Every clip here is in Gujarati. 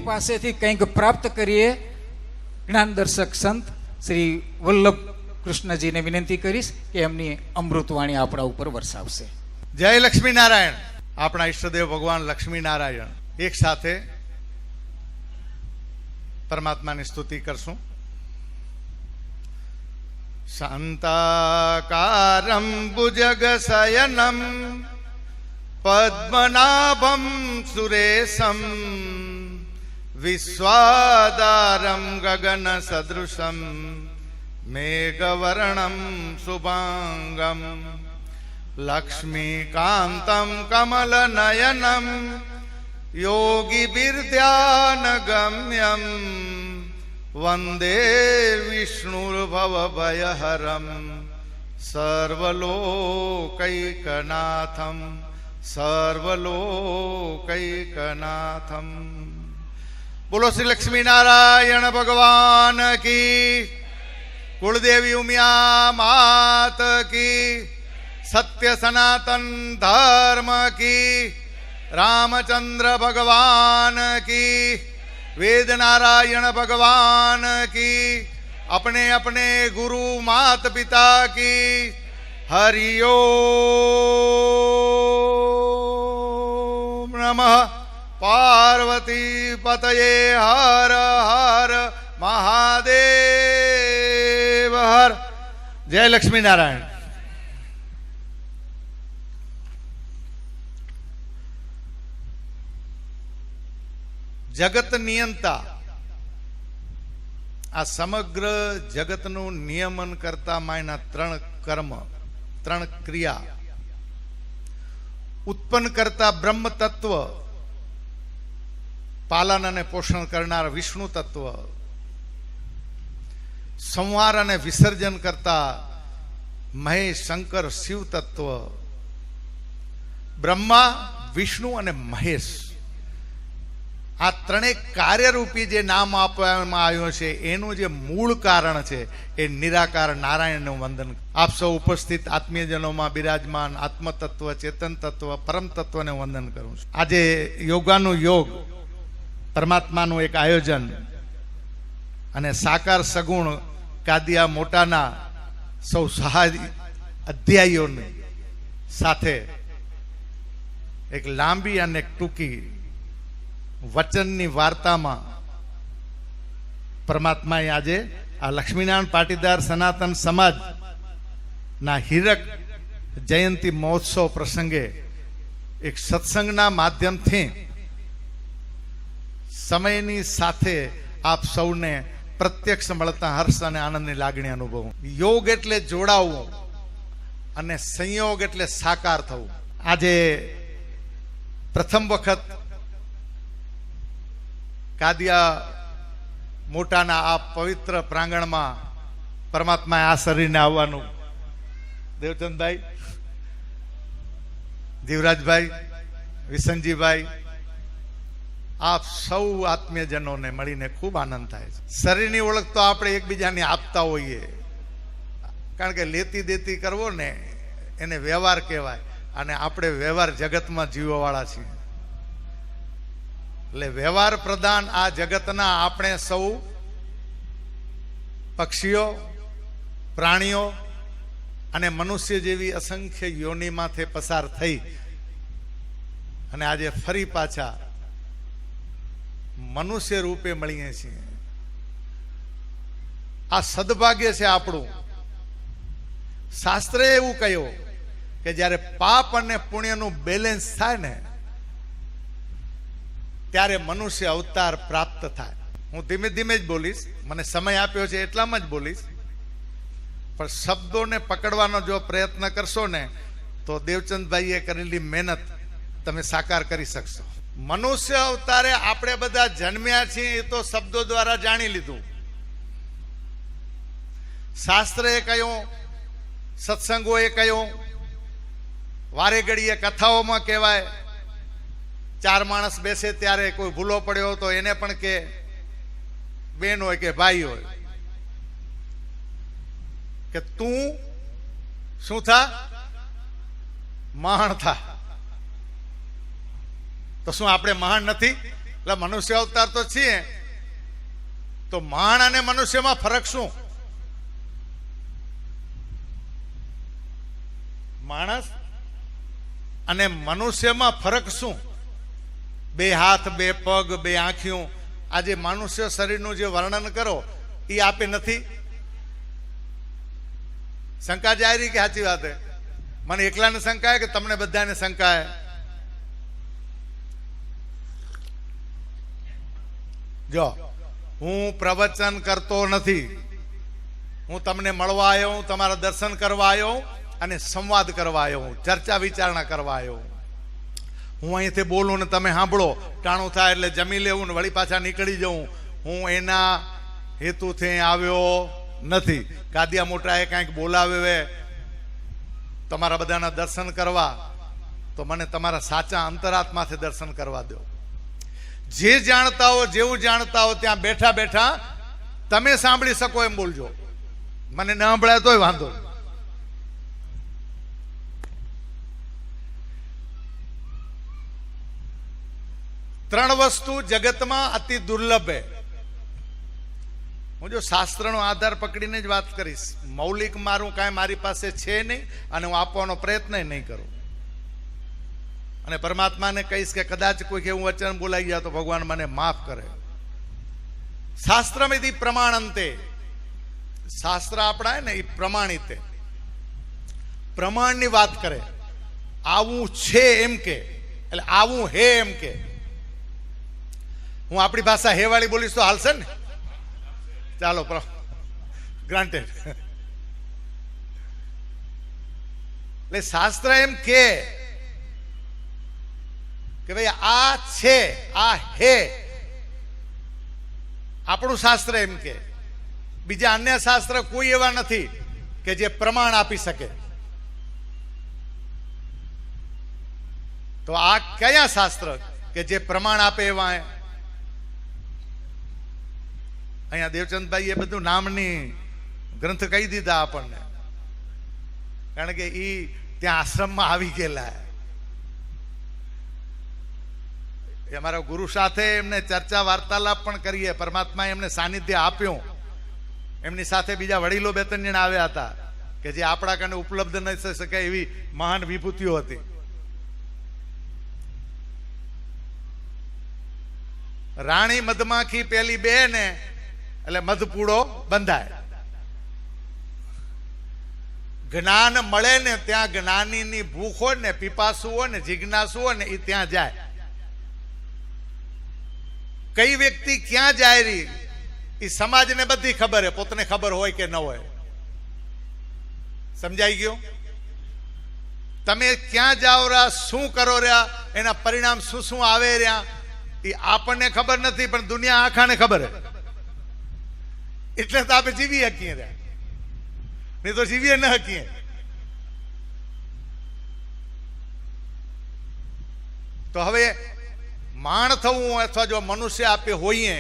પાસેથી કંઈક પ્રાપ્ત કરીએ. જ્ઞાન દર્શક સંત શ્રી વલ્લભ કૃષ્ણજીને વિનંતી કરીશ કે એમની અમૃતવાણી આપણા ઉપર વરસાવશે. જય લક્ષ્મીનારાયણ. આપણા ઈષ્ટદેવ ભગવાન લક્ષ્મીનારાયણ એક સાથે પરમાત્માની સ્તુતિ કરશું. શાંતાકારમ ભુજગશયનમ પદ્મનાભમ સુરેશમ વિશ્વાધારમ ગગન સદૃશમ મેઘવર્ણમ શુભાંગમ લક્ષ્મીકાંતમ કમલનયનમ યોગીબિર્ધ્યાનગમ્યમ વંદે વિષ્ણુર્ભવભયહરમ સર્વલોકૈકનાથમ સર્વલોકૈકનાથમ. બોલો શ્રી લક્ષ્મીનારાયણ ભગવાન કી, કુળદેવી ઉમિયા માત કી, સત્ય સનાતન ધર્મ કી, रामचंद्र भगवान की, वेद नारायण भगवान की, अपने अपने गुरु मात पिता की हरिओम नमः. पार्वती पतये हर हर महादेव हर. जय लक्ष्मी नारायण. જગત નિયંતા, આ સમગ્ર જગતનું નિયમન કરતા માયના ત્રણ કર્મ, ત્રણ ક્રિયા, ઉત્પન્ન કરતા બ્રહ્મ તત્વ, પાલન અને પોષણ કરનાર વિષ્ણુ તત્વ, સંહાર અને વિસર્જન કરતા મહેશ શંકર શિવ તત્વ, બ્રહ્મા વિષ્ણુ અને મહેશ, આ ત્રણેય કાર્યરૂપી જે નામ આપવામાં આવ્યું છે એનું જે મૂળ કારણ છે એ નિરાકાર નારાયણનું વંદન. આપ સૌ ઉપસ્થિત આત્મીયજનોમાં બિરાજમાન આત્મતત્વ, ચેતન તત્વ, પરમ તત્વને વંદન કરું છું. આજે યોગાનું યોગ, પરમાત્માનું એક આયોજન અને સાકાર સગુણ કાદિયા મોટાના સૌ સહાય અધ્યાયીઓની સાથે એક લાંબી અને ટૂંકી વચનની વાર્તામાં પરમાત્માએ આજે આ લક્ષ્મીનારાયણ પાટીદાર સનાતન સમાજના હીરક જયંતિ મહોત્સવ પ્રસંગે એક સત્સંગના માધ્યમથી સમયની સાથે આપ સૌને પ્રત્યક્ષ મળતા હર્ષ અને આનંદની લાગણી અનુભવું. યોગ એટલે જોડાવવું અને સંયોગ એટલે સાકાર થવું. આજે પ્રથમ વખત કાદિયા મોટાના આ પવિત્ર પ્રાંગણમાં પરમાત્માએ આ શરીરને આવવાનું, દેવચંદભાઈ, જીવરાજભાઈ, વિસનજીભાઈ, આપ સૌ આત્મીયજનોને મળીને ખૂબ આનંદ થાય છે. શરીરની ઓળખ તો આપણે એકબીજાને આપતા હોઈએ, કારણ કે લેતી દેતી કરવો ને એને વ્યવહાર કહેવાય, અને આપણે વ્યવહાર જગતમાં જીવવાવાળા છીએ. એટલે વ્યવહાર પ્રધાન આ જગતના આપણે સૌ પક્ષીઓ, પ્રાણીઓ અને મનુષ્ય જેવી અસંખ્ય યોનિમાંથી પસાર થઈ અને આજે ફરી પાછા મનુષ્ય રૂપે મળીએ છીએ. આ સદભાગ્ય છે આપણું. શાસ્ત્રે એવું કહ્યું કે જ્યારે પાપ અને પુણ્યનું બેલેન્સ થાય ને ત્યારે મનુષ્ય અવતાર પ્રાપ્ત થાય. હું ધીમે ધીમે જ બોલીશ, મને સમય આપ્યો છે એટલામાં જ બોલીશ, પણ શબ્દોને પકડવાનો જો પ્રયત્ન કરશો ને તો દેવચંદભાઈએ કરેલી મહેનત તમે સાકાર કરી શકશો. મનુષ્ય અવતારે આપણે બધા જન્મ્યા છીએ એ તો શબ્દો દ્વારા જાણી લીધું. શાસ્ત્રએ કહ્યું, સત્સંગોએ કહ્યું, વારે ઘડીએ કથાઓમાં કહેવાય. ચાર માણસ બેસે ત્યારે કોઈ ભૂલો પડ્યો તો એને પણ કે બેન હોય કે ભાઈ હોય કે તું શું થા, મહાન થા. તો શું આપણે મહાન નથી? એટલે મનુષ્ય અવતાર તો છીએ, તો માણ અને મનુષ્યમાં ફરક શું? માણસ અને મનુષ્યમાં ફરક શું? બે હાથ, બે પગ, બે આંખીઓ. આજે મનુષ્ય શરીરનું જે વર્ણન કરો એ આપે નથી. શંકા જાય રહી કે સાચી વાત હે? મને એકલાને શંકા હે કે તમને બધાને શંકા હે? જો હું પ્રવચન કરતો નથી, હું તમને મળવા આવ્યો, હું તમારા દર્શન કરવા આવ્યો અને સંવાદ કરવા આવ્યો, ચર્ચા વિચારણા કરવા આવ્યો. હું અહીંથી બોલું ને તમે સાંભળો, ટાણું થાય એટલે જમી લેવું ને વળી પાછા નીકળી જવું. હું એના હેતુથી આવ્યો નથી. ગાદિયા મોટાએ કાંઈક બોલાવે તમારા બધાના દર્શન કરવા, તો મને તમારા સાચા અંતરાત્માથી દર્શન કરવા દો. જે જાણતા હો, જેવું જાણતા હો, ત્યાં બેઠા બેઠા તમે સાંભળી શકો એમ બોલજો. મને ન સાંભળાય તોય વાંધો નહીં. ત્રણ વસ્તુ જગતમાં અતિ દુર્લભ છે. હું જો શાસ્ત્રનો આધાર પકડીને જ વાત કરીશ. મૌલિક મારું કાંઈ મારી પાસે છે નહીં અને હું આપવાનો પ્રયત્ન નહીં કરું. અને પરમાત્માને કહીશ કે કદાચ કોઈક એવું વચન બોલાઈ ગયા તો ભગવાન મને માફ કરે. શાસ્ત્રમિતિ પ્રમાણંતે. શાસ્ત્ર આપણા ને એ પ્રમાણિત, પ્રમાણની વાત કરે. આવું છે એમ કે, એટલે આવું હે એમ કે. હું આપણી ભાષા હે વાળી બોલીશ તો હાલશે ને? ચાલો, ગ્રાન્ટેડ. એટલે શાસ્ત્ર એમ કે ભાઈ આ છે, આ હે. આપણું શાસ્ત્ર એમ કે. બીજા અન્ય શાસ્ત્ર કોઈ એવા નથી કે જે પ્રમાણ આપી શકે. તો આ કયા શાસ્ત્ર કે જે પ્રમાણ આપે એવા? અહીંયા દેવચંદભાઈ એ બધું નામની ગ્રંથ કહી દીધા આપણને, કારણ કે એ ત્યાં આશ્રમમાં આવી ગયેલા. અમારા ગુરુ સાથે એમને ચર્ચા વાર્તાલાપ પણ કરીએ. પરમાત્માએ એમને સાનિધ્ય આપ્યું. એમની સાથે બીજા વડીલો 2-3 જણા આવ્યા હતા કે જે આપણા કારણે ઉપલબ્ધ નહીં થઈ શકે એવી મહાન વિભૂતિઓ હતી. રાણી મધમાખી પેલી બે ને એટલે મધપૂડો બંધાય. જ્ઞાન મળે ને ત્યાં જ્ઞાનીની ભૂખ હોય ને, પીપાસુ હોય ને, જિજ્ઞાસુ હોય ને, એ ત્યાં જાય. કઈ વ્યક્તિ ક્યાં જાય રહી એ સમાજને બધી ખબર હે, પોતાને ખબર હોય કે ન હોય. સમજાઈ ગયું? તમે ક્યાં જાઓ રહ્યા, શું કરો રહ્યા, એના પરિણામ શું શું આવે રહ્યા એ આપણને ખબર નથી, પણ દુનિયા આખાને ખબર હે. એટલે તો આપણે જીવી શકીએ રહ્યા, નહીં તો જીવીએ ન શકીએ. તો હવે માણ થવું અથવા જો મનુષ્ય આપે હોઈએ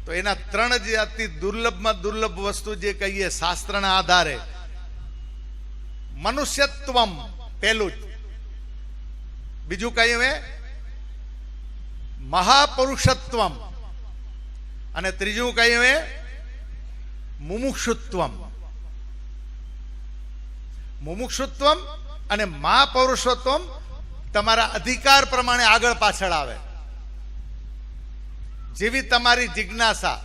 તો એના 3 જે અતિ દુર્લભમાં દુર્લભ વસ્તુ જે કહીએ શાસ્ત્રના આધારે. મનુષ્યત્વમ પહેલું જ. બીજું કહ્યું એ મહાપુરુષત્વમ. અને ત્રીજું કહ્યું એ મુમુક્ષુત્વમ. મુમુક્ષુત્વમ અને મહાપૌરુષત્વમ તમારા અધિકાર પ્રમાણે આગળ પાછળ આવે. જેવી તમારી જિજ્ઞાસા.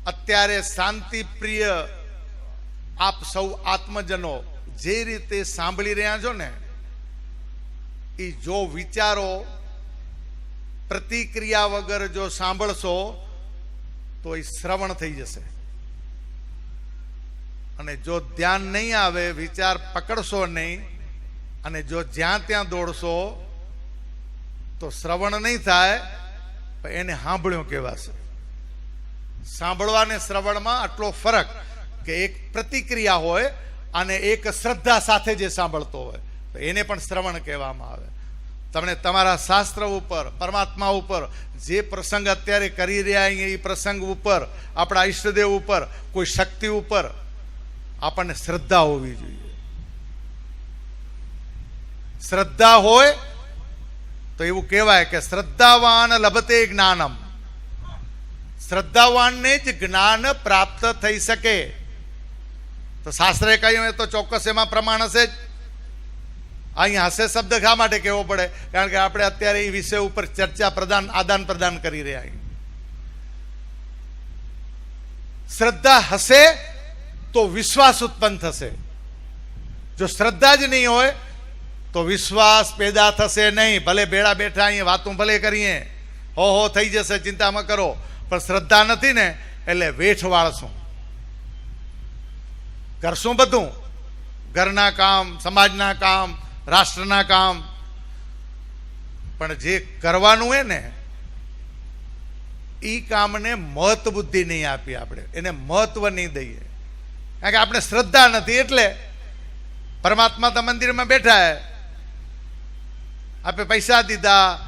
અત્યારે શાંતિ પ્રિય આપ સૌ આત્મજનો જે રીતે સાંભળી રહ્યા છો ને, એ જો વિચારો પ્રતિક્રિયા વગર જો સાંભળશો તો એ શ્રવણ થઈ જશે. અને જો ધ્યાન નહીં આવે, વિચાર પકડશો નહીં અને જો જ્યાં ત્યાં દોડશો તો શ્રવણ નહીં થાય, પણ એને સાંભળ્યું કહેવાશે. સાંભળવા અને શ્રવણમાં આટલો ફરક કે એક પ્રતિક્રિયા હોય અને એક શ્રદ્ધા સાથે જે સાંભળતો હોય તો એને પણ શ્રવણ કહેવામાં આવે. તમને તમારા શાસ્ત્ર ઉપર, પરમાત્મા ઉપર જે પ્રસંગ અત્યારે કરી રહ્યા એ પ્રસંગ ઉપર, આપણા ઈષ્ટદેવ ઉપર, કોઈ શક્તિ ઉપર આપણને શ્રદ્ધા હોવી જોઈએ. શ્રદ્ધા હોય તો એવું કહેવાય કે શ્રદ્ધાવાન લભતે જ્ઞાનમ, શ્રદ્ધાવાનને જ જ્ઞાન પ્રાપ્ત થઈ શકે. તો શાસ્ત્રે કહ્યું એ તો ચોક્કસ એમાં પ્રમાણ હશે જ. અહીંયા હશે શબ્દ શા માટે કહેવો પડે? કારણ કે આપણે અત્યારે એ વિષય ઉપર ચર્ચા આદાન પ્રદાન કરી રહ્યા. શ્રદ્ધા હશે તો વિશ્વાસ ઉત્પન્ન થશે. જો શ્રદ્ધા જ નહીં હોય તો વિશ્વાસ પેદા થશે નહીં. ભલે ભેળા બેઠા અહીંયા વાતું ભલે કરીએ, હો થઈ જશે, ચિંતા ન કરો, પણ શ્રદ્ધા નથી ને એટલે વેઠ વાળશું, કરશું બધું, ઘરના કામ, સમાજના કામ, રાષ્ટ્રના કામ, પણ જે કરવાનું હોય ને એ કામને મહત્વ બુદ્ધિ નહીં આપી, આપણે એને મહત્વ નહીં દઈએ. કારણ કે આપણે શ્રદ્ધા નથી. એટલે પરમાત્મા તો મંદિરમાં બેઠા હે, આપણે પૈસા દીધા,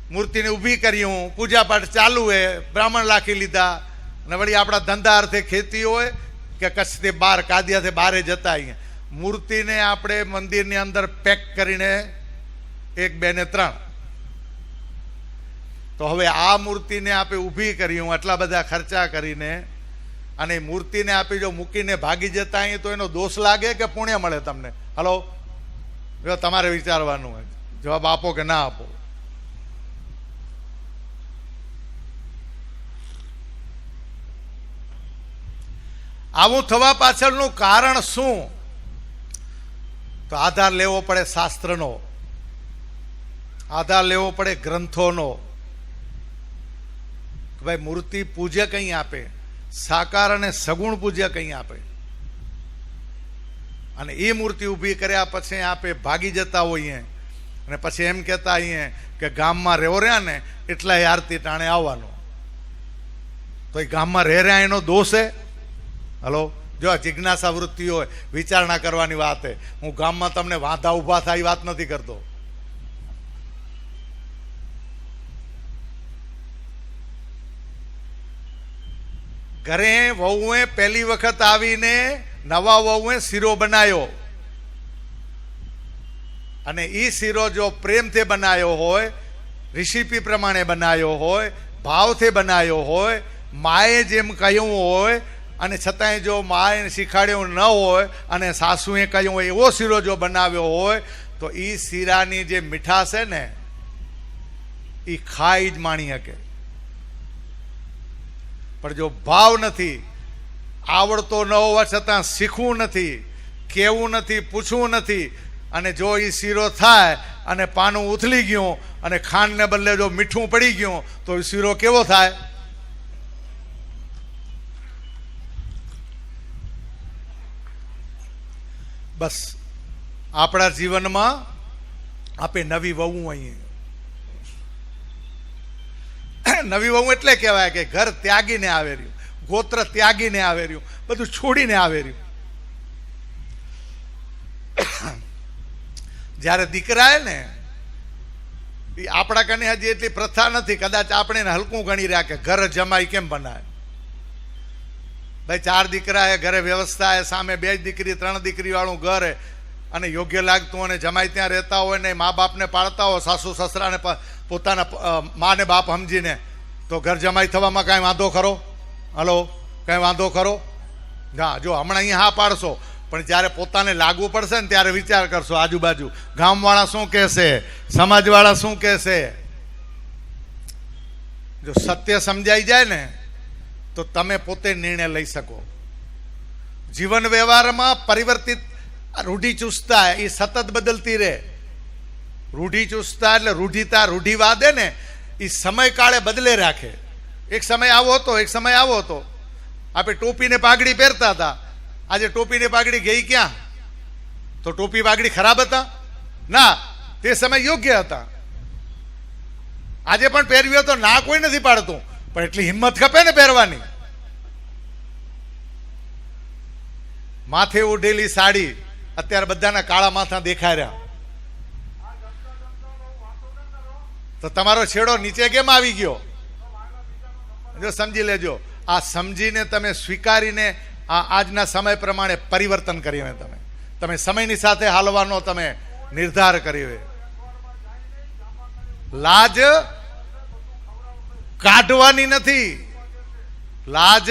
મૂર્તિને ઊભી કર્યું, પૂજા પાઠ ચાલુ હે, બ્રાહ્મણ રાખી લીધા, અને વળી આપણા ધંધા અર્થે ખેતી હોય કે કચ્છથી બહાર કાદિયાથી બહારે જતા અહીંયા, મૂર્તિને આપણે મંદિરની અંદર પેક કરીને 1, 2 ને 3. તો હવે આ મૂર્તિને આપણે ઊભી કર્યું આટલા બધા ખર્ચા કરીને, અને મૂર્તિને આપી જો મૂકીને ભાગી જતા અહીં, તો એનો દોષ લાગે કે પુણ્ય મળે તમને? હલો, જો તમારે વિચારવાનું હોય, જવાબ આપો કે ના આપો. આવું થવા પાછળનું કારણ શું? તો આધાર લેવો પડે શાસ્ત્રનો, આધાર લેવો પડે ગ્રંથોનો. ભાઈ મૂર્તિ પૂજ્ય કઈ આપે, સાકાર અને સગુણ પૂજ્ય કઈ આપે, અને એ મૂર્તિ ઊભી કર્યા પછી આપે ભાગી જતા હોઈએ, અને પછી એમ કહેતા અહીંયા કે ગામમાં રહેવો રહ્યા ને એટલા આરતી ટાણે આવવાનો. તો એ ગામમાં રહ્યા એનો દોષ છે? હલો, જો જિજ્ઞાસા વૃત્તિ હોય, વિચારણા કરવાની વાત છે. હું ગામમાં તમને વાંધા ઊભા થાય વાત નથી કરતો. ઘરે વહુએ પહેલી વખત આવીને નવા વહુએ શીરો બનાવ્યો, અને એ શીરો જો પ્રેમથી બનાવ્યો હોય, રેસીપી પ્રમાણે બનાવ્યો હોય, ભાવથી બનાવ્યો હોય, માએ જેમ કહ્યું હોય, અને છતાંય જો માએ શીખાડ્યું ન હોય અને સાસુએ કહ્યું હોય એવો શીરો જો બનાવ્યો હોય, તો એ શીરાની જે મીઠાશ છે ને એ ખાઈ જ માણી શકે. પણ જો ભાવ નથી, આવડતો ન હોવા છતાં શીખવું નથી, કહેવું નથી, પૂછવું નથી, અને જો એ શીરો થાય અને પાનું ઉથલી ગયું અને ખાંડને બદલે જો મીઠું પડી ગયું, તો એ શીરો કેવો થાય? બસ આપણા જીવનમાં આપે નવી વહુ અહીં, નવી વહુ એટલે કહેવાય કે ઘર ત્યાગીને આવે રહ્યું, ગોત્ર ત્યાગીને આવે રહ્યું, બધું છોડીને આવે રહ્યું. જ્યારે દીકરા ને એ આપણા કને હજી એટલી પ્રથા નથી, કદાચ આપણે એને હલકું ગણી રહ્યા કે ઘર જમાઈ કેમ બનાવે. ભાઈ 4 દીકરા હે, ઘરે વ્યવસ્થા હે, સામે 2 દીકરી 3 દીકરી વાળું ઘર હે, અને યોગ્ય લાગતું અને જમાઈ ત્યાં રહેતા હોય ને મા બાપને પાળતા હોય, સાસુ સસરાને પોતાના મા ને બાપ સમજીને, તો ઘર જમાઈ થવામાં કાંઈ વાંધો ખરો? હલો, કાંઈ વાંધો ખરો? હા, જો હમણાં અહીંયા હા પાડશો, પણ જ્યારે પોતાને લાગવું પડશે ને ત્યારે વિચાર કરશો આજુબાજુ ગામવાળા શું કહેશે, સમાજવાળા શું કહેશે. જો સત્ય સમજાઈ જાય ને તો તમે પોતે નિર્ણય લઈ શકો. જીવન વ્યવહારમાં પરિવર્તિત રૂઢિચુસ્તતા એ સતત બદલતી રહે. રૂઢિચુસ્તતા એટલે રૂઢિતા, રૂઢિવાદ ને એ સમયકાળે બદલે રાખે. એક સમય આવો હતો, એક સમય આવો હતો. આપણે ટોપીને પાઘડી પહેરતા હતા, આજે ટોપીને પાઘડી ગઈ ક્યાં? તો ટોપી પાઘડી ખરાબ હતા? ના, તે સમય યોગ્ય હતા. આજે પણ પહેરવી તો ના કોઈ નથી પાડતું, પણ એટલી હિંમત ખપે ને પહેરવાની. માથે ઓઢેલી સાડી અત્યારે બધાના કાળા માથા દેખાય રહ્યા, તો તમારો છેડો નીચે કેમ આવી ગયો? જો સમજી લેજો, આ સમજીને તમે સ્વીકારીને આજના સમય પ્રમાણે પરિવર્તન કર્યું. તમે સમયની સાથે હાલવાનો તમે નિર્ધાર કર્યો. લાજ કાઢવાની નથી, લાજ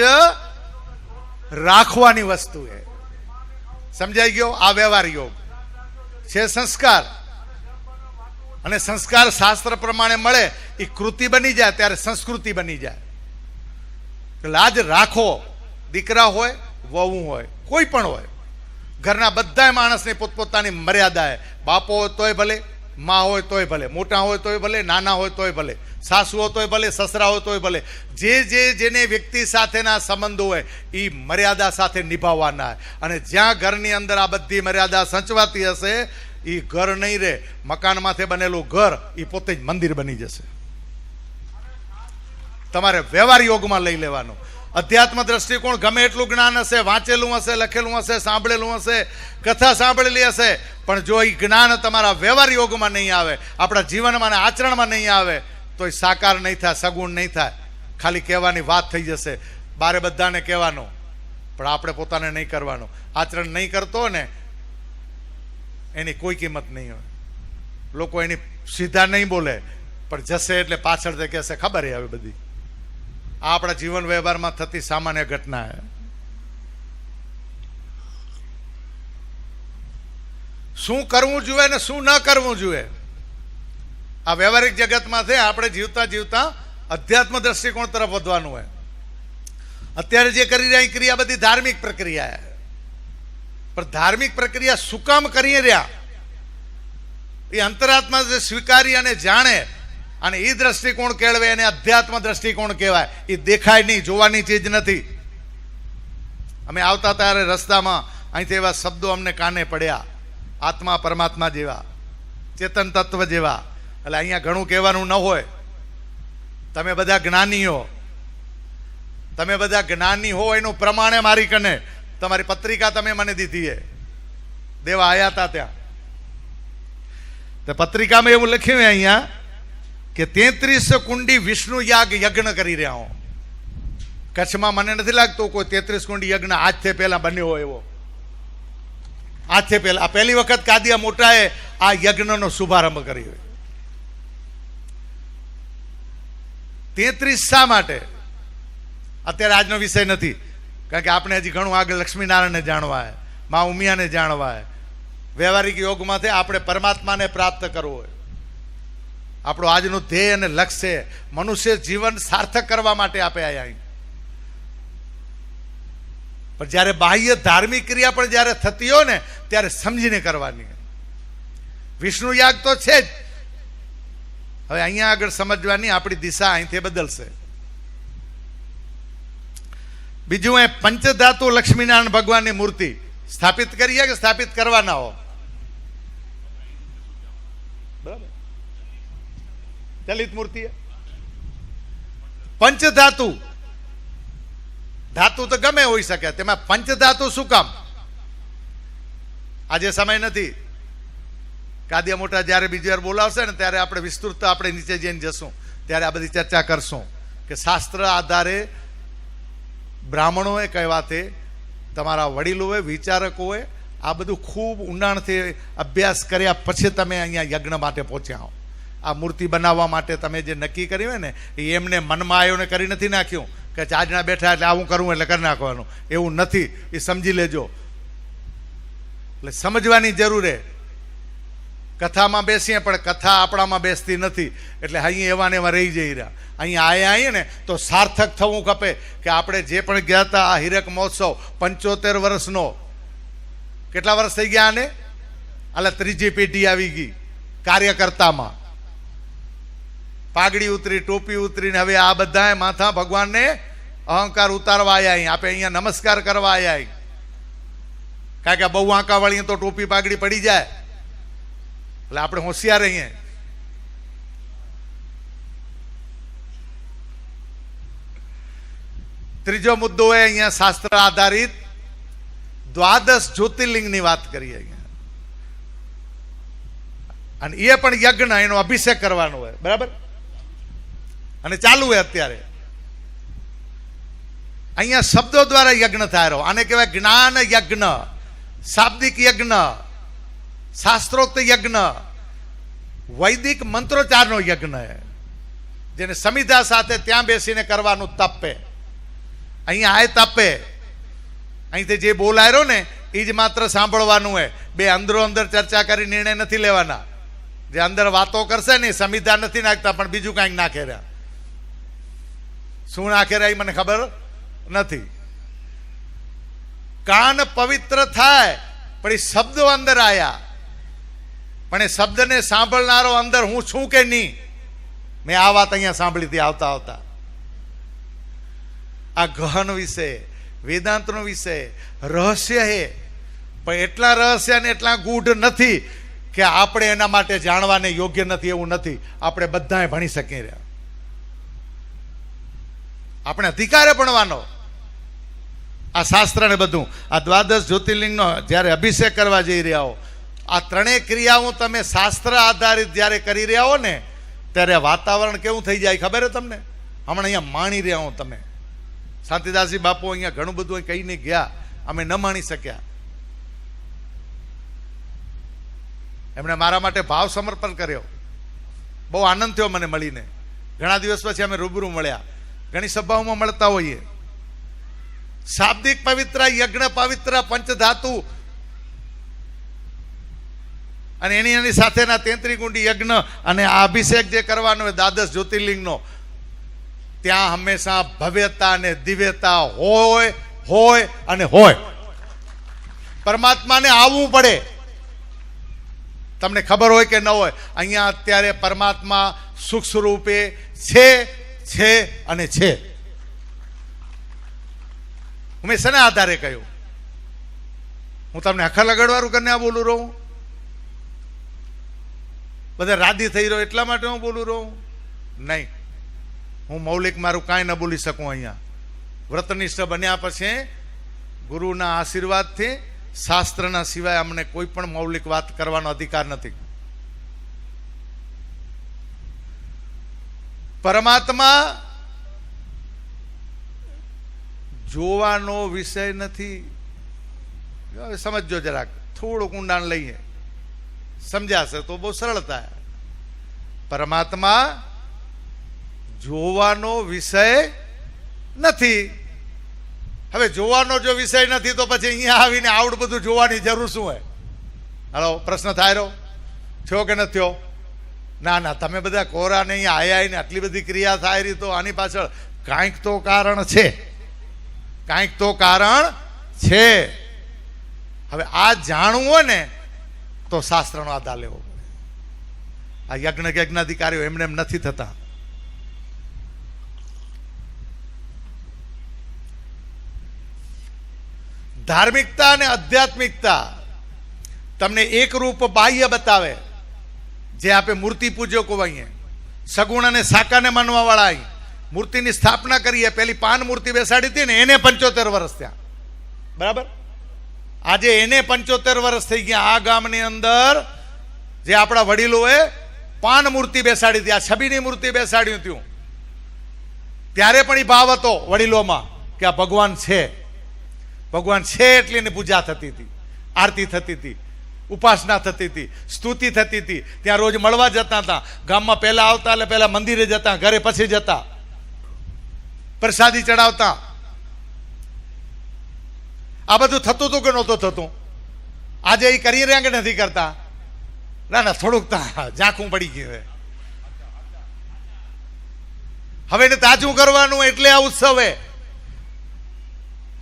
રાખવાની વસ્તુ છે. સમજાઈ ગયો? આ વ્યવહાર યોગ છે સંસ્કાર, અને સંસ્કાર શાસ્ત્ર પ્રમાણે મળે એ કૃતિ બની જાય ત્યારે સંસ્કૃતિ બની જાય. લાજ રાખો. દીકરા હોય, વહુ હોય, કોઈ પણ હોય, ઘરના બધા માણસની પોતપોતાની મર્યાદા છે. બાપો હોય તોય ભલે, મા હોય તોય ભલે, મોટા હોય તોય ભલે, નાના હોય તોય ભલે, સાસુ હોય તોય ભલે, સસરા હોય તોય ભલે, જેને વ્યક્તિ સાથેના સંબંધો હોય એ મર્યાદા સાથે નિભાવવાના. અને જ્યાં ઘરની અંદર આ બધી મર્યાદા સંચવાતી હશે એ ઘર નહીં રહે. મકાનમાંથી બનેલું ઘર એ પોતે જ મંદિર બની જશે. તમારે વ્યવહાર યોગમાં લઈ લેવાનું. અધ્યાત્મ દ્રષ્ટિકોણ ગમે એટલું જ્ઞાન હશે, વાંચેલું હશે, લખેલું હશે, સાંભળેલું હશે, કથા સાંભળેલી હશે, પણ જો એ જ્ઞાન તમારા વ્યવહાર યોગમાં નહીં આવે, આપણા જીવનમાં અને આચરણમાં નહીં આવે, તો એ સાકાર નહીં થાય, સગુણ નહીં થાય. ખાલી કહેવાની વાત થઈ જશે. બારે બધાને કહેવાનું, પણ આપણે પોતાને નહીં કરવાનું. આચરણ નહીં કરતો ને એની કોઈ કિંમત નહીં હોય. લોકો એની સીધા નહીં બોલે, પણ જશે એટલે પાછળથી કહેશે ખબર એ હવે બધી. આ આપણા જીવન વ્યવહારમાં થતી સામાન્ય ઘટના. શું કરવું જોઈએ ને શું ન કરવું જોઈએ, આ વ્યવહારિક જગતમાંથી આપણે જીવતા જીવતા અધ્યાત્મ દ્રષ્ટિકોણ તરફ વધવાનું હોય. અત્યારે જે કરી રહ્યા એ ક્રિયા બધી ધાર્મિક પ્રક્રિયા, પણ ધાર્મિક પ્રક્રિયા શું કામ કરી રહ્યા એ અંતરાત્મા જે સ્વીકારી અને જાણે અને એ દ્રષ્ટિકોણ કેળવે એને અધ્યાત્મ દ્રષ્ટિકોણ કહેવાય. એ દેખાય નહીં, જોવાની ચીજ નથી. અમે આવતા ત્યારે રસ્તામાં અહીંથી એવા શબ્દો અમને કાને પડ્યા, આત્મા પરમાત્મા જેવા, ચેતન તત્વ જેવા. એટલે અહીંયા ઘણું કહેવાનું ન હોય. તમે બધા જ્ઞાની હો એનું પ્રમાણે મારી કને તમારી પત્રિકા તમે મને દીધી છે. દેવા આવ્યા હતા ત્યાં તો પત્રિકામાં એવું લખ્યું અહીંયા કે 33 કુંડી વિષ્ણુ યાગ યજ્ઞ કરી રહ્યા હું. કચ્છમાં મને નથી લાગતું કોઈ 33 કુંડી યજ્ઞ આજથી પહેલા બન્યો હોય એવો. આજથી પહેલા આ પહેલી વખત કાદિયા મોટાએ આ યજ્ઞનો શુભારંભ કર્યો. 33 શા માટે? અત્યારે આજનો વિષય નથી, કારણ કે આપણે હજી ઘણું આગળ લક્ષ્મીનારાયણને જાણવા હોય, મા ઉમિયાને જાણવા હોય. વ્યવહારિક યોગમાંથી આપણે પરમાત્માને પ્રાપ્ત કરવું હોય. આપણું આજનું ધ્યેય અને લક્ષ્ય મનુષ્ય જીવન સાર્થક કરવા માટે આપણે આવ્યા. પણ જ્યારે બાહ્ય ધાર્મિક ક્રિયા પણ જ્યારે થતી હોય ને ત્યારે સમજીને કરવાની. વિષ્ણુ યાગ તો છે જ. હવે અહીંયા આગળ સમજવાની આપણી દિશા અહીંથી બદલશે. બીજું એ પંચધાતુ લક્ષ્મીનારાયણ ભગવાનની મૂર્તિ સ્થાપિત કરીએ કે સ્થાપિત કરવાના હો? બરાબર, ચલિત મૂર્તિ. પંચધાતુ, ધાતુ તો ગમે હોઈ શકે, તેમાં પંચધાતુ શું કામ? આજે સમય નથી. કાદિયા મોટા જ્યારે બીજી વાર બોલાવશે ને ત્યારે આપણે વિસ્તૃત આપણે નીચે જઈને જશું, ત્યારે આ બધી ચર્ચા કરશું કે શાસ્ત્ર આધારે બ્રાહ્મણોએ કહેવાતે તમારા વડીલોએ વિચારકોએ આ બધું ખૂબ ઊંડાણથી અભ્યાસ કર્યા પછી તમે અહીંયા યજ્ઞ માટે પહોંચ્યા હો. આ મૂર્તિ બનાવવા માટે તમે જે નક્કી કર્યું હોય ને એ એમને મનમાં આવ્યો ને કરી નથી નાખ્યું કે આજના બેઠા એટલે આવું કરવું એટલે કરી નાખવાનું. એવું નથી, એ સમજી લેજો. એટલે સમજવાની જરૂર છે. કથામાં બેસીએ પણ કથા આપણામાં બેસતી નથી, એટલે અહીં એવા ને એવા રહી જઈ રહ્યા. અહીંયા આવીએ ને તો સાર્થક થવું ખપે કે આપણે જે પણ ગયા હતા આ હીરક મહોત્સવ 75 વર્ષનો. કેટલા વર્ષ થઈ ગયા આને? એટલે ત્રીજી પેઢી આવી ગઈ કાર્યકર્તામાં. પાઘડી ઉતરી, ટોપી ઉતરીને હવે આ બધા માથા ભગવાનને અહંકાર ઉતારવા આવ્યા. આપણે અહીંયા નમસ્કાર કરવા આવ્યા. કારણ કે બહુ આંકા વાળી તો ટોપી પાઘડી પડી જાય, એટલે આપણે હોશિયાર રહીએ. ત્રીજો મુદ્દો એ અહીંયા શાસ્ત્ર આધારિત દ્વાદશ જ્યોતિર્લિંગની વાત કરીએ અહીંયા. અને એ પણ યજ્ઞ, એનો અભિષેક કરવાનો હોય. બરાબર? અને ચાલુ હોય અત્યારે. અહીંયા શબ્દો દ્વારા યજ્ઞ થાય રહ્યો. આને કહેવાય જ્ઞાન યજ્ઞ, શાબ્દિક યજ્ઞ, શાસ્ત્રોક્ત યજ્ઞ. વૈદિક મંત્રોચ્ચારનો યજ્ઞ છે, જેને સમિધા સાથે ત્યાં બેસીને કરવાનું તપે. અહીંયા આ તપે, અહીંથી જે બોલાયો ને એ જ માત્ર સાંભળવાનું હોય. બે અંદરો અંદર ચર્ચા કરી નિર્ણય નથી લેવાના. જે અંદર વાતો કરશે ને સમિધા નથી નાખતા, પણ બીજું કાંઈક નાખે રહ્યા. શું નાખે રહ્યા એ મને ખબર નથી. કાન પવિત્ર થાય, પણ એ શબ્દો અંદર આયા, પણ એ શબ્દને સાંભળનારો અંદર હું છું કે નહીં. મેં આ વાત અહીંયા સાંભળી હતી આવતા આવતા. આ ગહન વિષય, વેદાંતનો વિષય, રહસ્ય હે, પણ એટલા રહસ્ય ને એટલા ગૂઢ નથી કે આપણે એના માટે જાણવાને યોગ્ય નથી એવું નથી. આપણે બધાએ ભણી શકીએ રહ્યા. આપણે અધિકારે ભણવાનો આ શાસ્ત્ર ને બધું. આ દ્વાદશ જ્યોતિર્લિંગનો જ્યારે અભિષેક કરવા જઈ રહ્યા હો, આ ત્રણેય ક્રિયાઓ તમે શાસ્ત્ર આધારિત જ્યારે કરી રહ્યા હો ને, ત્યારે વાતાવરણ કેવું થઈ જાય ખબર છે તમને? હમણાં અહીંયા માણી રહ્યા હો તમે. શાંતિદાસજી બાપુ અહીંયા ઘણું બધું કહીને ગયા, અમે ન માણી શક્યા. એમણે મારા માટે ભાવ સમર્પણ કર્યો. બહુ આનંદ થયો મને મળીને. ઘણા દિવસ પછી અમે રૂબરૂ મળ્યા. ઘણી સભાઓમાં મળતા હોઈએ. શાબ્દિક પવિત્ર, યજ્ઞ પવિત્ર, પંચધાતુ અને એની સાથેના 33 ગુંડી યજ્ઞ અને આ અભિષેક જે કરવાનો હોય દ્વાદશ જ્યોતિર્લિંગનો, ત્યાં હંમેશા ભવ્યતા અને દિવ્યતા હોય હોય અને હોય. પરમાત્માને આવવું પડે. તમને ખબર હોય કે ન હોય, અહીંયા અત્યારે પરમાત્મા સૂક્ષ્મ સ્વરૂપે છે અને છે. મેં શેના આધારે કહ્યું? હું તમને આખા લગાડવાનું કરીને આ બોલું રહું? બધા રાજી થઈ રહ્યો એટલા માટે હું બોલું રહું? નહીં. હું મૌલિક મારું કાંઈ ન બોલી શકું. અહીંયા વ્રતનિષ્ઠ બન્યા પછી ગુરુના આશીર્વાદથી શાસ્ત્રના સિવાય અમને કોઈ પણ મૌલિક વાત કરવાનો અધિકાર નથી. પરમાત્મા જોવાનો વિષય નથી. સમજો જરાક, થોડુંક ઊંડાણ લઈએ, સમજાશે તો બહુ સરળતા. પરમાત્મા જોવાનો વિષય નથી. હવે જોવાનો જો વિષય નથી તો પછી અહીંયા આવીને આવડું બધું જોવાની જરૂર શું હોય? હાલો, પ્રશ્ન થાય રહ્યો થયો કે નથી થયો? ના, તમે બધા કોરા ને અહીંયા આયા ને આટલી બધી ક્રિયા થાય રહી, તો આની પાછળ કાંઈક તો કારણ છે. કાંઈક તો કારણ છે. હવે આ જાણવું હોય ને તો શાસ્ત્રનો આધાર લેવો પડે. આ યજ્ઞાધિકારીઓ એમને એમ નથી થતા. ધાર્મિકતા અને આધ્યાત્મિકતા તમને એક રૂપ બાહ્ય બતાવે, જે આપે મૂર્તિ પૂજકો અહીંયા સગુણ અને સાકાને માનવા વાળા અહીં મૂર્તિની સ્થાપના કરીએ. પેલી પાન મૂર્તિ બેસાડી હતી ને, એને 75 વર્ષ થયા. બરાબર? આજે એને 75 વર્ષ થઈ ગયા. આ ગામની અંદર જે આપણા વડીલોએ પાન મૂર્તિ બેસાડી હતી, આ છબીની મૂર્તિ બેસાડ્યું હતું, ત્યારે પણ એ ભાવ હતો વડીલોમાં કે આ ભગવાન છે. ભગવાન છે એટલે એની પૂજા થતી હતી, આરતી થતી હતી, ઉપાસના થતી હતી, સ્તુતિ થતી હતી. ત્યાં રોજ મળવા જતા હતા. ગામમાં પહેલા આવતા એટલે પહેલા મંદિરે જતા, ઘરે પછી જતા, પ્રસાદી ચડાવતા. આ બધું થતું હતું કે નહોતું થતું? આજે એ કરી રહ્યા કે નથી કરતા? ના, થોડુંક ઝાંખું પડી ગયું. હવે એને તાજું કરવાનું એટલે આ ઉત્સવ.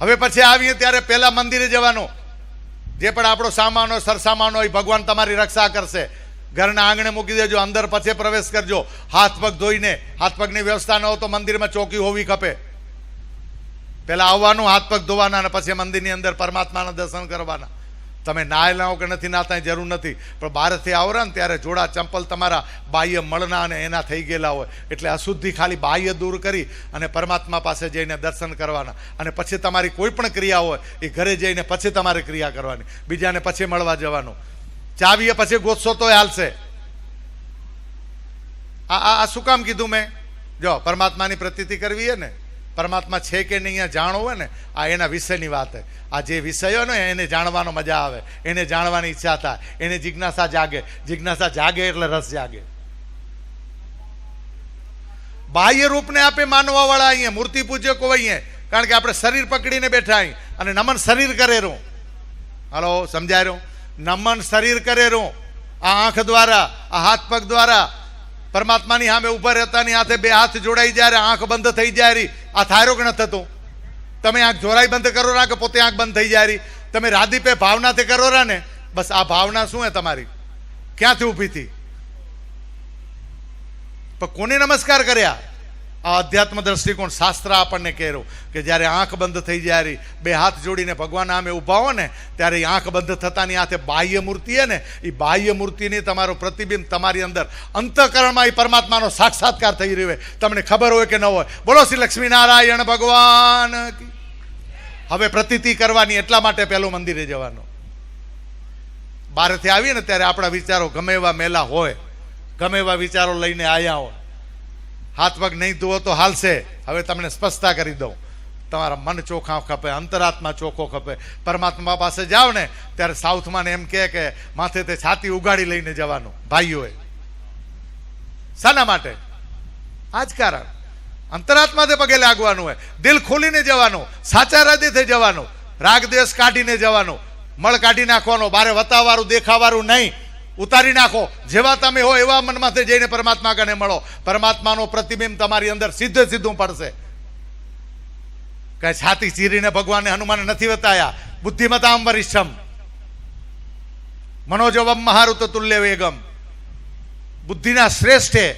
હવે પછી આવીએ ત્યારે પહેલા મંદિરે જવાનું. જે પણ આપણો સામાન હોય, સરસામાન હોય, ભગવાન તમારી રક્ષા કરશે. ઘરના આંગણે મૂકી દેજો, અંદર પછી પ્રવેશ કરજો હાથ પગ ધોઈને. હાથ પગની વ્યવસ્થા ન હોય તો મંદિરમાં ચોકી હોવી ખપે. પહેલા આવવાનું, હાથ પગ ધોવાના, અને પછી મંદિરની અંદર પરમાત્માના દર્શન કરવાના. તમે નાયેલા હો કે નથી નાતા જરૂર નથી, પણ બહારથી આવરા ને ત્યારે જોડા ચંપલ તમારા બાહ્ય મળના અને એના થઈ ગયેલા હોય, એટલે અશુદ્ધિ ખાલી બાહ્ય દૂર કરી અને પરમાત્મા પાસે જઈને દર્શન કરવાના. અને પછી તમારી કોઈ પણ ક્રિયા હોય એ ઘરે જઈને પછી તમારે ક્રિયા કરવાની. બીજાને પછી મળવા જવાનું. ચાવીએ પછી ગોતશો તો હાલશે. આ શું કામ કીધું મેં? જો પરમાત્માની પ્રતીતિ કરવી છે ને, પરમાત્મા છે કે નહીં અહીંયા જાણવું હોય ને, આ એના વિષયની વાત છે. આ જે વિષયો ને એને જાણવાનો મજા આવે, એને જાણવાની ઈચ્છા થાય, એને જિજ્ઞાસા જાગે. જિજ્ઞાસા જાગે એટલે રસ જાગે. બાહ્ય રૂપને આપે માનવા વાળા અહીંયા મૂર્તિ પૂજકો અહીંયા, કારણ કે આપણે શરીર પકડીને બેઠા અહીં અને નમન શરીર કરે રહું. હાલો, સમજાય રહ્યું? નમન શરીર કરે રહું. આ આંખ દ્વારા, આ હાથ પગ દ્વારા પરમાત્માની સામે ઉભા રહેતાની હાથે બે હાથ જોડાઈ જાય, આંખ બંધ થઈ જાય રહી. આ થાયરો કે ન થતું? તમે આંખ જોરાઈ બંધ કરો રા કે પોતે આંખ બંધ થઈ જાય રહી? તમે રાદીપે ભાવનાથી કરો રા ને, બસ આ ભાવના શું હે તમારી? ક્યાંથી ઊભી થઈ? પણ કોને નમસ્કાર કર્યા? આ અધ્યાત્મ દ્રષ્ટિકોણ શાસ્ત્ર આપણને કહેરો કે જ્યારે આંખ બંધ થઈ જાય રહી, બે હાથ જોડીને ભગવાન સામે ઊભા હો ને, ત્યારે એ આંખ બંધ થતાની હાથે બાહ્ય મૂર્તિ હે ને, એ બાહ્ય મૂર્તિની તમારું પ્રતિબિંબ તમારી અંદર અંતઃકરણમાં એ પરમાત્માનો સાક્ષાત્કાર થઈ રહ્યો હોય, તમને ખબર હોય કે ન હોય. બોલો શ્રી લક્ષ્મીનારાયણ ભગવાન કી. હવે પ્રતીતિ કરવાની, એટલા માટે પહેલું મંદિરે જવાનું. બહારથી આવીએ ને ત્યારે આપણા વિચારો ગમે એવા મેલા હોય, ગમે એવા વિચારો લઈને આવ્યા હોય, હાથ પગ નહીં ધોવો તો હાલશે. હવે તમને સ્પષ્ટતા કરી દઉં, તમારા મન ચોખ્ખા ખપે, અંતરાત્મા ચોખ્ખો ખપે. પરમાત્મા પાસે જાઓ ને ત્યારે સાઉથમાં એમ કે માથે તે છાતી ઉગાડી લઈને જવાનું ભાઈઓએ. શાના માટે? આ જ કારણ. અંતરાત્માથી પગે લાગવાનું હોય, દિલ ખોલીને જવાનું, સાચા હૃદયથી જવાનું, રાગ દ્વેષ કાઢીને જવાનું, મળ કાઢી નાખવાનો, બારે વતાવાળું દેખાવાળું નહીં. ઉતારી નાખો. જેવા તમે હો એવા મનમાંથી જઈને પરમાત્મા કને મળો. પરમાત્માનો પ્રતિબિંબ તમારી અંદર સીધે સીધું પડશે. કઈ છાતી ચીરીને ભગવાને હનુમાને નથી બતાયા. બુદ્ધિમતામ વરિષ્ઠમ મનોજવમ મહારુત તુલ્ય વેગમ. બુદ્ધિના શ્રેષ્ઠ.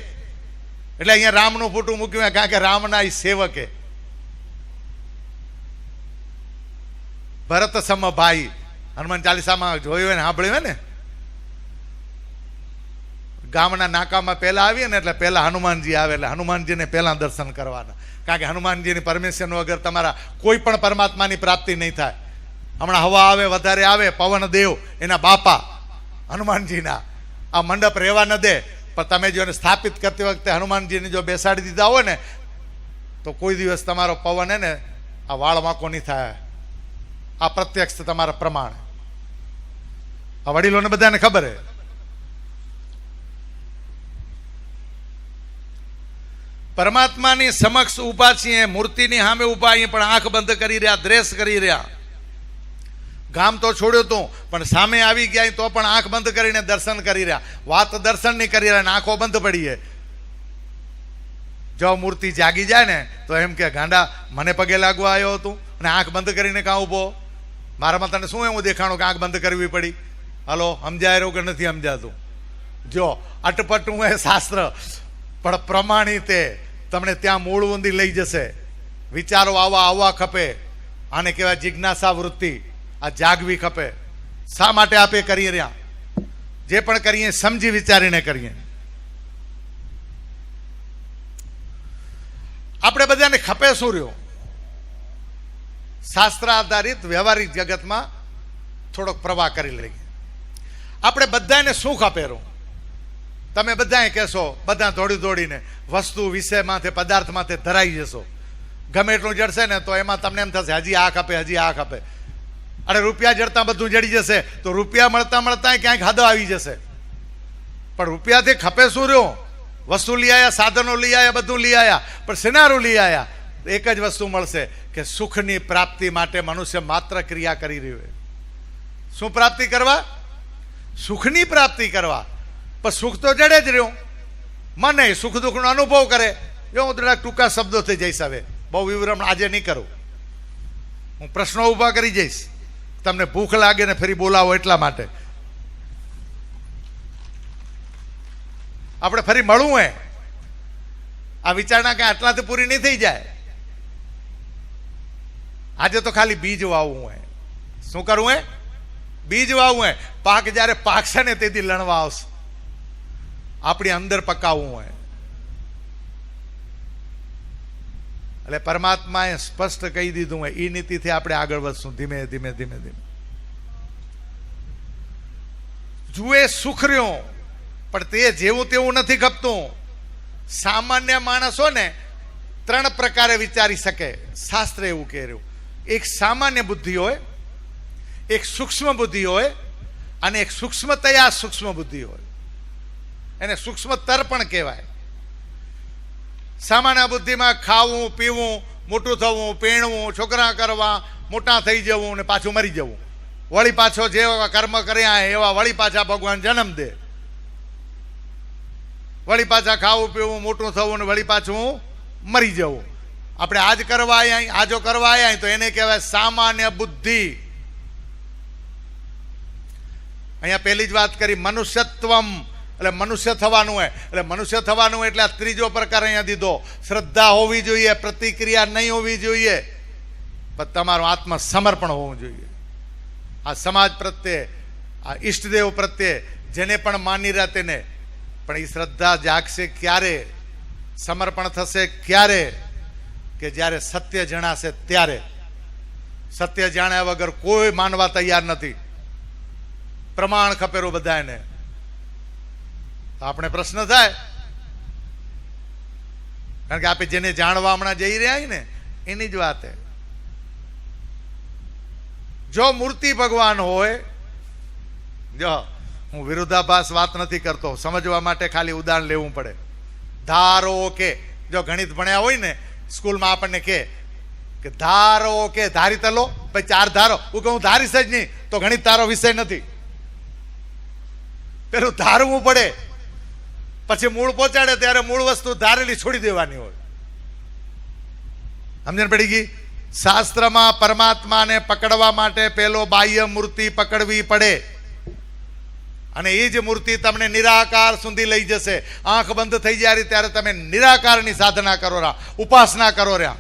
એટલે અહીંયા રામનું ફોટું મૂક્યું, કારણ કે રામના એ સેવકે. ભરત સમ ભાઈ, હનુમાન ચાલીસામાં જોયું હોય ને સાંભળ્યું હોય ને, ગામના નાકામાં પહેલા આવીએ ને એટલે પહેલા હનુમાનજી આવે, એટલે હનુમાનજીને પહેલા દર્શન કરવાના. કારણ કે હનુમાનજીની પરમિશન વગર તમારા કોઈ પણ પરમાત્માની પ્રાપ્તિ નહીં થાય. હમણાં હવા આવે, વધારે આવે, પવન દેવ એના બાપા હનુમાનજીના આ મંડપ રહેવા ન દે, પણ તમે જો એને સ્થાપિત કરતી વખતે હનુમાનજીને જો બેસાડી દીધા હોય ને, તો કોઈ દિવસ તમારો પવન હે ને આ વાળ વાંકો નહીં થાય. આ પ્રત્યક્ષ તમારા પ્રમાણ. આ વડીલોને બધાને ખબર હે. પરમાત્માની સમક્ષ ઊભા છીએ, મૂર્તિની સામે ઊભા અહીં, પણ આંખ બંધ કરી રહ્યા, દ્રેષ કરી રહ્યા. ગામ તો છોડ્યો તું, પણ સામે આવી ગયા તો પણ આંખ બંધ કરીને દર્શન કરી રહ્યા. વાત દર્શન નહીં કરી રહ્યા, આંખો બંધ પડીએ. જો મૂર્તિ જાગી જાય ને તો એમ કે ગાંડા મને પગે લાગવા આવ્યો હતું અને આંખ બંધ કરીને કાં ઊભો? મારામાં તને શું એવું દેખાણું કે આંખ બંધ કરવી પડી? હલો, સમજાય રહ્યું કે નથી સમજાતું? જો અટપટું એ શાસ્ત્ર, પણ પ્રમાણિત તમને ત્યાં મૂળ ઊંધી લઈ જશે. વિચારો આવવા ખપે. આને કહેવાય જિજ્ઞાસા વૃત્તિ. આ જાગવી ખપે. શા માટે આપે કરીએ રહ્યા? જે પણ કરીએ સમજી વિચારીને કરીએ. આપણે બધાને ખપે શું રહ્યો? શાસ્ત્ર આધારિત વ્યવહારિક જગતમાં થોડોક પ્રવાહ કરી લઈએ. આપણે બધાને શું ખપે રહ્યું? તમે બધાએ કહેશો, બધા દોડીને વસ્તુ વિષય માથે, પદાર્થ માથે ધરાઈ જશો. ગમે એટલું જડશે ને તો એમાં તમને એમ થશે હજી આ ખપે, હજી આ ખપે. અરે રૂપિયા જડતા બધું જડી જશે તો રૂપિયા મળતા ક્યાંક હદ આવી જશે. પણ રૂપિયાથી ખપે શું રહ્યો? વસ્તુ લઈ આવ્યા, સાધનો લઈ આવ્યા, બધું લઈ આવ્યા, પણ શેનારું લઈ આવ્યા? એક જ વસ્તુ મળશે કે સુખની પ્રાપ્તિ માટે મનુષ્ય માત્ર ક્રિયા કરી રહ્યો છે. શું પ્રાપ્તિ કરવા? સુખની પ્રાપ્તિ કરવા. પણ સુખ તો જડે જ રહ્યું. મને સુખ દુઃખનો અનુભવ કરે. જો હું થોડા ટૂંકા શબ્દોથી જઈશ, હવે બહુ વિવરણ આજે નહીં કરું. હું પ્રશ્નો ઊભા કરી જઈશ, તમને ભૂખ લાગે ને ફરી બોલાવો એટલા માટે. આપણે ફરી મળવું હે. આ વિચારણા કે આટલાથી પૂરી નહીં થઈ જાય. આજે તો ખાલી બીજ વાવવું હે. શું કરવું હે? બીજ વાવવું હે. પાક જ્યારે પાકશે ને તેથી લણવા આવશે. આપણી અંદર પકાવવું હોય. એટલે પરમાત્માએ સ્પષ્ટ કહી દીધું હોય, એ નીતિથી આપણે આગળ વધશું ધીમે ધીમે ધીમે ધીમે. જુએ સુખ રહ્યો, પણ તે જેવું તેવું નથી ખપતું. સામાન્ય માણસો ને ત્રણ પ્રકારે વિચારી શકે. શાસ્ત્ર એવું કહેલું, એક સામાન્ય બુદ્ધિ હોય, એક સૂક્ષ્મ બુદ્ધિ હોય, અને એક સૂક્ષ્મતયા સૂક્ષ્મ બુદ્ધિ હોય. એને સૂક્ષ્મતર પણ કહેવાય. સામાન્ય બુદ્ધિમાં ખાવું, પીવું, મોટું થવું, પીણવું, છોકરા કરવા, મોટા થઈ જવું ને પાછું મરી જવું. વળી પાછો જેવા કર્મ કર્યા એવા વળી પાછા ભગવાન જન્મ દે. વળી પાછા ખાવું, પીવું, મોટું થવું ને વળી પાછું મરી જવું. આપણે આજ કરવા આવ્યા, આજો કરવા આવ્યા તો એને કહેવાય સામાન્ય બુદ્ધિ. અહીંયા પહેલી જ વાત કરી મનુષ્યત્વમ, એટલે મનુષ્ય થવાનું હોય. એટલે મનુષ્ય થવાનું એટલે આ ત્રીજો પ્રકાર અહીંયા દીધો. શ્રદ્ધા હોવી જોઈએ, પ્રતિક્રિયા નહીં હોવી જોઈએ, પણ તમારું આત્મસમર્પણ હોવું જોઈએ. આ સમાજ પ્રત્યે, આ ઈષ્ટદેવ પ્રત્યે જેને પણ માની રહ્યા તેને. પણ એ શ્રદ્ધા જાગશે ક્યારે, સમર્પણ થશે ક્યારે? કે જ્યારે સત્ય જણાશે ત્યારે. સત્ય જાણ્યા વગર કોઈ માનવા તૈયાર નથી. પ્રમાણ ખપેરું બધાને. આપણે પ્રશ્ન થાય, કારણ કે આપણે જેને જાણવા હમણાં જઈ રહ્યા ને એની જ વાત છે. જો મૂર્તિ ભગવાન હોય, જો હું વિરોધાભાસ વાત નથી કરતો, સમજવા માટે ખાલી ઉદાહરણ લેવું પડે. ધારો કે જો ગણિત ભણ્યા હોય ને સ્કૂલમાં આપણને કે ધારો કે ધારી તલો પછી 4 ધારો. હું કહું ધારીશ જ નહીં તો ગણિત તારો વિષય નથી. પેલું ધારવું પડે, પછી મૂળ પહોંચાડે ત્યારે મૂળ વસ્તુ ધારેલી છોડી દેવાની હોય. સમજણ પડી ગઈ? શાસ્ત્રમાં પરમાત્માને પકડવા માટે પેલો બાહ્ય મૂર્તિ પકડવી પડે, અને એ જ મૂર્તિ તમને નિરાકાર સુધી લઈ જશે. આંખ બંધ થઈ જાય ત્યારે તમે નિરાકારની સાધના કરો રહ્યા, ઉપાસના કરો રહ્યા.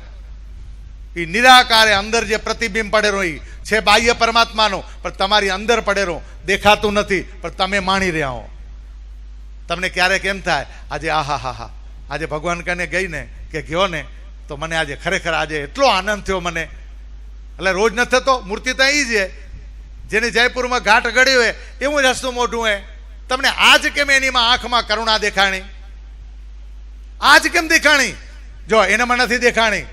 એ નિરાકારે અંદર જે પ્રતિબિંબ પડેલો એ છે બાહ્ય પરમાત્માનું, પણ તમારી અંદર પડેલો દેખાતું નથી, પણ તમે માણી રહ્યા હો. તમને ક્યારેક એમ થાય આજે આહા હા હા, આજે ભગવાન કને ગઈ ને કે ગયો ને તો મને આજે ખરેખર આજે એટલો આનંદ થયો મને. એટલે રોજ ન થતો. મૂર્તિ તો એ છે જેને જયપુરમાં ઘાટ ગળ્યો હોય એવું જ હસતું મોઢું હોય. તમને આજ કેમ એનીમાં આંખમાં કરુણા દેખાણી? આજ કેમ દેખાણી? જો એનામાં નથી દેખાણી.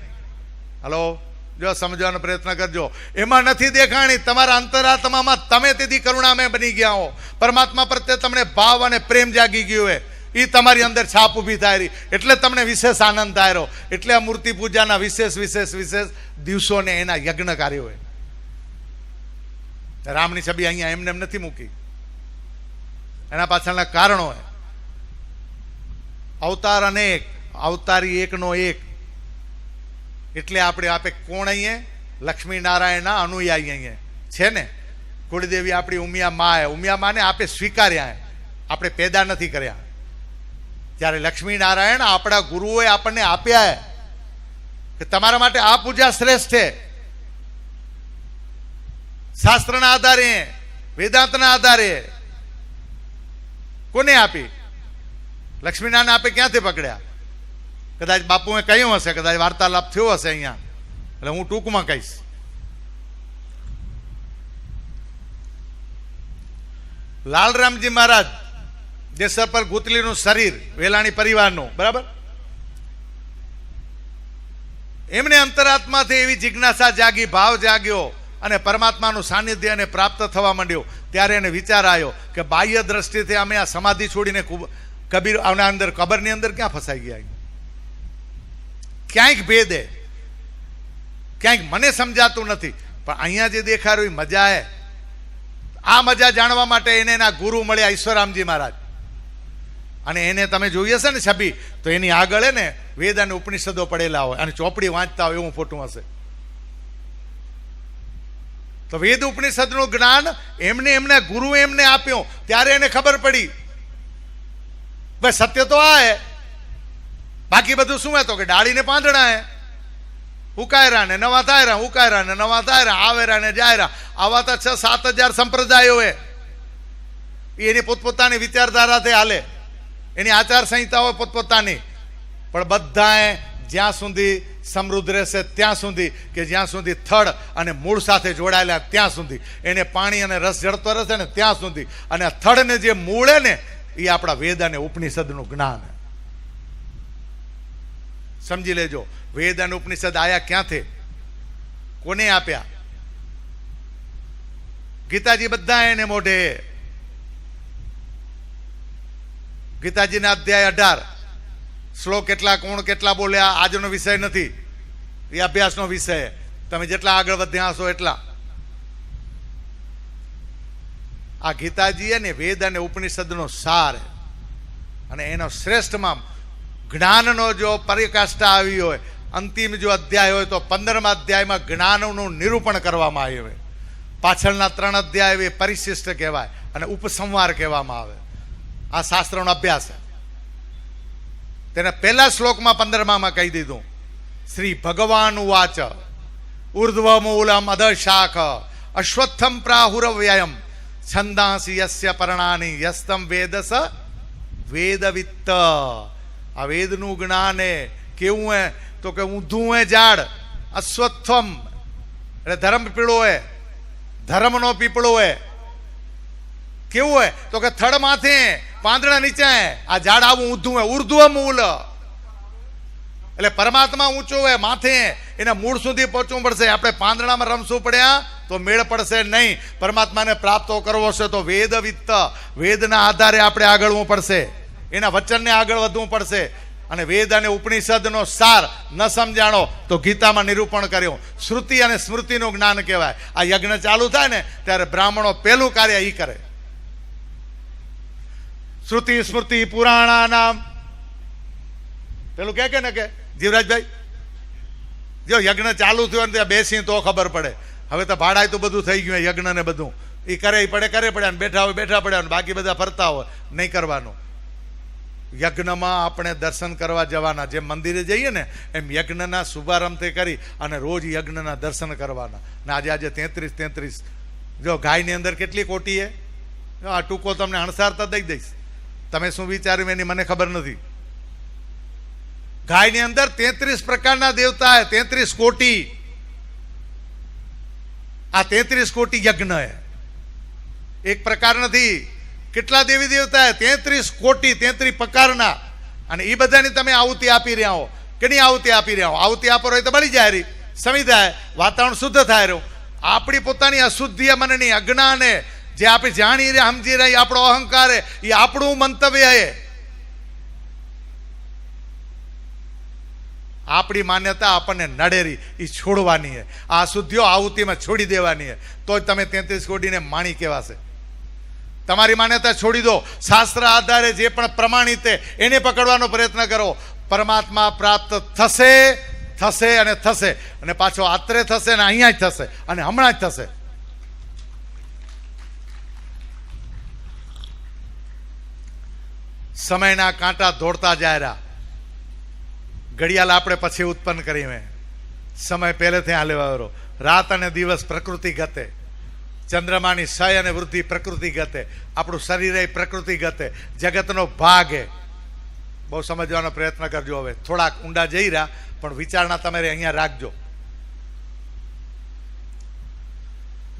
હલો, જો સમજવાનો પ્રયત્ન કરજો. એમાં નથી દેખાણી. તમારા અંતરાત્મામાં તમે તેથી કરુણામય બની ગયા હો. પરમાત્મા પ્રત્યે તમને ભાવ અને પ્રેમ જાગી ગયો હોય. એ તમારી અંદર છાપ ઊભી થાય રહી, એટલે તમને વિશેષ આનંદ થાય રહ્યો. એટલે આ મૂર્તિ પૂજાના વિશેષ દિવસો ને એના યજ્ઞ કાર્યો હોય. રામની છબી અહીંયા એમને એમ નથી મૂકી, એના પાછળના કારણો હોય. અવતાર અનેક, અવતારી એકનો એક. એટલે આપણે આપે કોણ અહીંયા? લક્ષ્મી નારાયણના અનુયાયી અહીંયા છે ને. કુળદેવી આપણી ઉમિયા મા. ઉમિયા માને આપે સ્વીકાર્યા, આપણે પેદા નથી કર્યા. જ્યારે લક્ષ્મી નારાયણ આપણા ગુરુઓએ આપણને આપ્યા કે તમારા માટે આ પૂજા શ્રેષ્ઠ છે. શાસ્ત્રના આધારે, વેદાંતના આધારે. કોને આપી? લક્ષ્મીનારાયણ આપે ક્યાંથી પકડ્યા? કદાચ બાપુએ કહ્યું હશે, કદાચ વાર્તાલાપ થયો હશે અહીંયા, એટલે હું ટૂંકમાં કહીશ. લાલરામજી મહારાજ દેસર પર ગૂંથલીનું શરીર, વેલાણી પરિવારનું, બરાબર. એમને અંતરાત્માથી એવી જિજ્ઞાસા જાગી, ભાવ જાગ્યો અને પરમાત્માનું સાનિધ્ય એને પ્રાપ્ત થવા માંડ્યું. ત્યારે એને વિચાર આવ્યો કે બાહ્ય દ્રષ્ટિથી અમે આ સમાધિ છોડીને કબીર આના અંદર કબરની અંદર ક્યાં ફસાઈ ગયા? ક્યાંક ભેદે, ક્યાંક મને સમજાતું નથી, પણ અહીંયા જે દેખાડ્યું એ મજા હે. આ મજા જાણવા માટે એને એના ગુરુ મળ્યા ઈશ્વરામજી મહારાજ. અને એને તમે જોઈ હશે ને છબી, તો એની આગળ ને વેદ અને ઉપનિષદો પડેલા હોય અને ચોપડી વાંચતા હોય એવું ફોટું હશે. તો વેદ ઉપનિષદનું જ્ઞાન એમને એમના ગુરુએ એમને આપ્યું. ત્યારે એને ખબર પડી ભાઈ સત્ય તો આ હે, બાકી બધું શું હતો કે ડાળીને પાંદડા હે, ઉકાયરા ને નવા તાયરા, ઉકાયરા ને નવા તાયરા, આવેરા ને જાયરા. આવા તો 6-7 હજાર સંપ્રદાયો હે. એની પોતપોતાની વિચારધારાથી હાલે, એની આચાર સંહિતાઓ પોતપોતાની. પણ બધાએ જ્યાં સુધી સમૃદ્ધ રહેશે ત્યાં સુધી, કે જ્યાં સુધી થડ અને મૂળ સાથે જોડાયેલા ત્યાં સુધી, એને પાણી અને રસ જળતો રહેશે ને ત્યાં સુધી. અને થડને જે મૂળે ને એ આપણા વેદ અને ઉપનિષદનું જ્ઞાન. સમજી લેજો, વેદ અને ઉપનિષદ આયા ક્યાંથી, કોને આપ્યા? ગીતાજી બધા એને મોઢે. ગીતાજીના અધ્યાય 18, શ્લોક કેટલા, કોણ કેટલા બોલ્યા આજનો વિષય નથી, એ અભ્યાસનો વિષય. તમે જેટલા આગળ વધ્યા હશો એટલા. આ ગીતાજી અને વેદ અને ઉપનિષદનો સાર અને એનો શ્રેષ્ઠમાં જ્ઞાનનો જો પરિકાષ્ઠા આવી હોય, અંતિમ જો અધ્યાય હોય તો 15મા અધ્યાયમાં જ્ઞાનનું નિરૂપણ કરવામાં આવ્યું હોય. પાછળના 3 અધ્યાય એ પરિશિષ્ટ કહેવાય અને ઉપસંહાર કહેવામાં આવે. આ શાસ્ત્રનો અભ્યાસ છે. તેને પહેલા શ્લોકમાં 15માં કહી દીધું, શ્રી ભગવાન ઉવાચ ઉર્ધ્વમૂલમ અધશાખ અશ્વત્થમ પ્રાહુરવ્યયમ છંદાંસી યસ્ય પર્ણાની યસ્તમ વેદસ વેદવિત્ત. આ વેદનું જ્ઞાન એ કેવું હે તો કે ઊંધું હે ઝાડ, અશ્વત્થમ એટલે ધર્મ પીળો હે, ધર્મનો પીપળો હે. કેવું હોય તો કે થડ માથે પાંદડા નીચે. આ ઝાડ આવું ઊંધું હે, ઉર્ધ્વ મૂળ એટલે પરમાત્મા ઊંચો હોય માથે, એના મૂળ સુધી પહોંચવું પડશે. આપણે પાંદડામાં રમશું પડ્યા તો મેળ પડશે નહીં. પરમાત્માને પ્રાપ્ત કરવો છે તો વેદવિત્ત, વેદના આધારે આપણે આગળવું પડશે, એના વચનને આગળ વધવું પડશે. અને વેદ અને ઉપનિષદનો સાર ન સમજાણો તો ગીતામાં નિરૂપણ કર્યું. શ્રુતિ અને સ્મૃતિનું જ્ઞાન કહેવાય. આ યજ્ઞ ચાલુ થાય ને ત્યારે બ્રાહ્મણો પહેલું કાર્ય એ કરે. શ્રુતિ સ્મૃતિ પુરાણાના પેલું કે ને કે જીવરાજભાઈ, જો યજ્ઞ ચાલુ થયો ને ત્યાં બેસી તો ખબર પડે. હવે તો ભાડાય તો બધું થઈ ગયું યજ્ઞ ને બધું, એ કરે પડે ને બેઠા હોય બેઠા પડ્યા ને બાકી બધા ફરતા હોય, નહીં કરવાનું. યજ્ઞમાં આપણે દર્શન કરવા જવાના. જેમ મંદિરે જઈએ ને એમ યજ્ઞના શુભારંભથી કરી અને રોજ યજ્ઞના દર્શન કરવાના. ને આજે 33 જો ગાયની અંદર કેટલી કોટી હે, આ ટૂંકો તમને અણસારતા દઈ દઈશ. તમે શું વિચાર્યું એની મને ખબર નથી. ગાયની અંદર 33 પ્રકારના દેવતા હે, 33 કોટી. આ 33 કોટી યજ્ઞ હે, એક પ્રકાર નથી. કેટલા દેવી દેવતા હે? 33 કોટી, 33 પ્રકારના. અને એ બધાની તમે આહુતિ આપી રહ્યા હો કે નહીં આહુતિ આપી રહ્યા હો? આહુતિ આપો હોય તો બળી જાય રી, સમી થાય, વાતાવરણ શુદ્ધ થાય રહ્યું. આપણી પોતાની અશુદ્ધિ મનની અજ્ઞાને જે આપણે જાણી રહ્યા સમજી રહ્યા, આપણો અહંકાર હે, એ આપણું મંતવ્ય હે. આપણી માન્યતા આપણને નડેરી એ છોડવાની છે. આ અશુદ્ધિઓ આહુતિમાં છોડી દેવાની છે, તો જ તમે 33 કોટીને માણી કહેવાશે. તમારી માન્યતા છોડી દો, શાસ્ત્ર આધારે જે પણ પ્રમાણિત છે એને પકડવાનો પ્રયત્ન કરો. પરમાત્મા પ્રાપ્ત થશે, થશે અને થશે, અને પાછો આત્રે થશે અને અહીંયા જ થશે અને હમણાં જ થશે. સમયના કાંટા દોડતા જાય રહ્યા. ઘડિયાળ આપણે પછી ઉત્પન્ન કરી મેં, સમય પહેલેથી હાલેવાળો. રાત અને દિવસ પ્રકૃતિ ગતે, ચંદ્રમાની ક્ષય અને વૃદ્ધિ પ્રકૃતિ ગતે, આપણું શરીર એ પ્રકૃતિ ગતે, જગતનો ભાગ હે. બહુ સમજવાનો પ્રયત્ન કરજો. હવે થોડાક ઊંડા જઈ રહ્યા પણ વિચારણા તમારે અહીંયા રાખજો.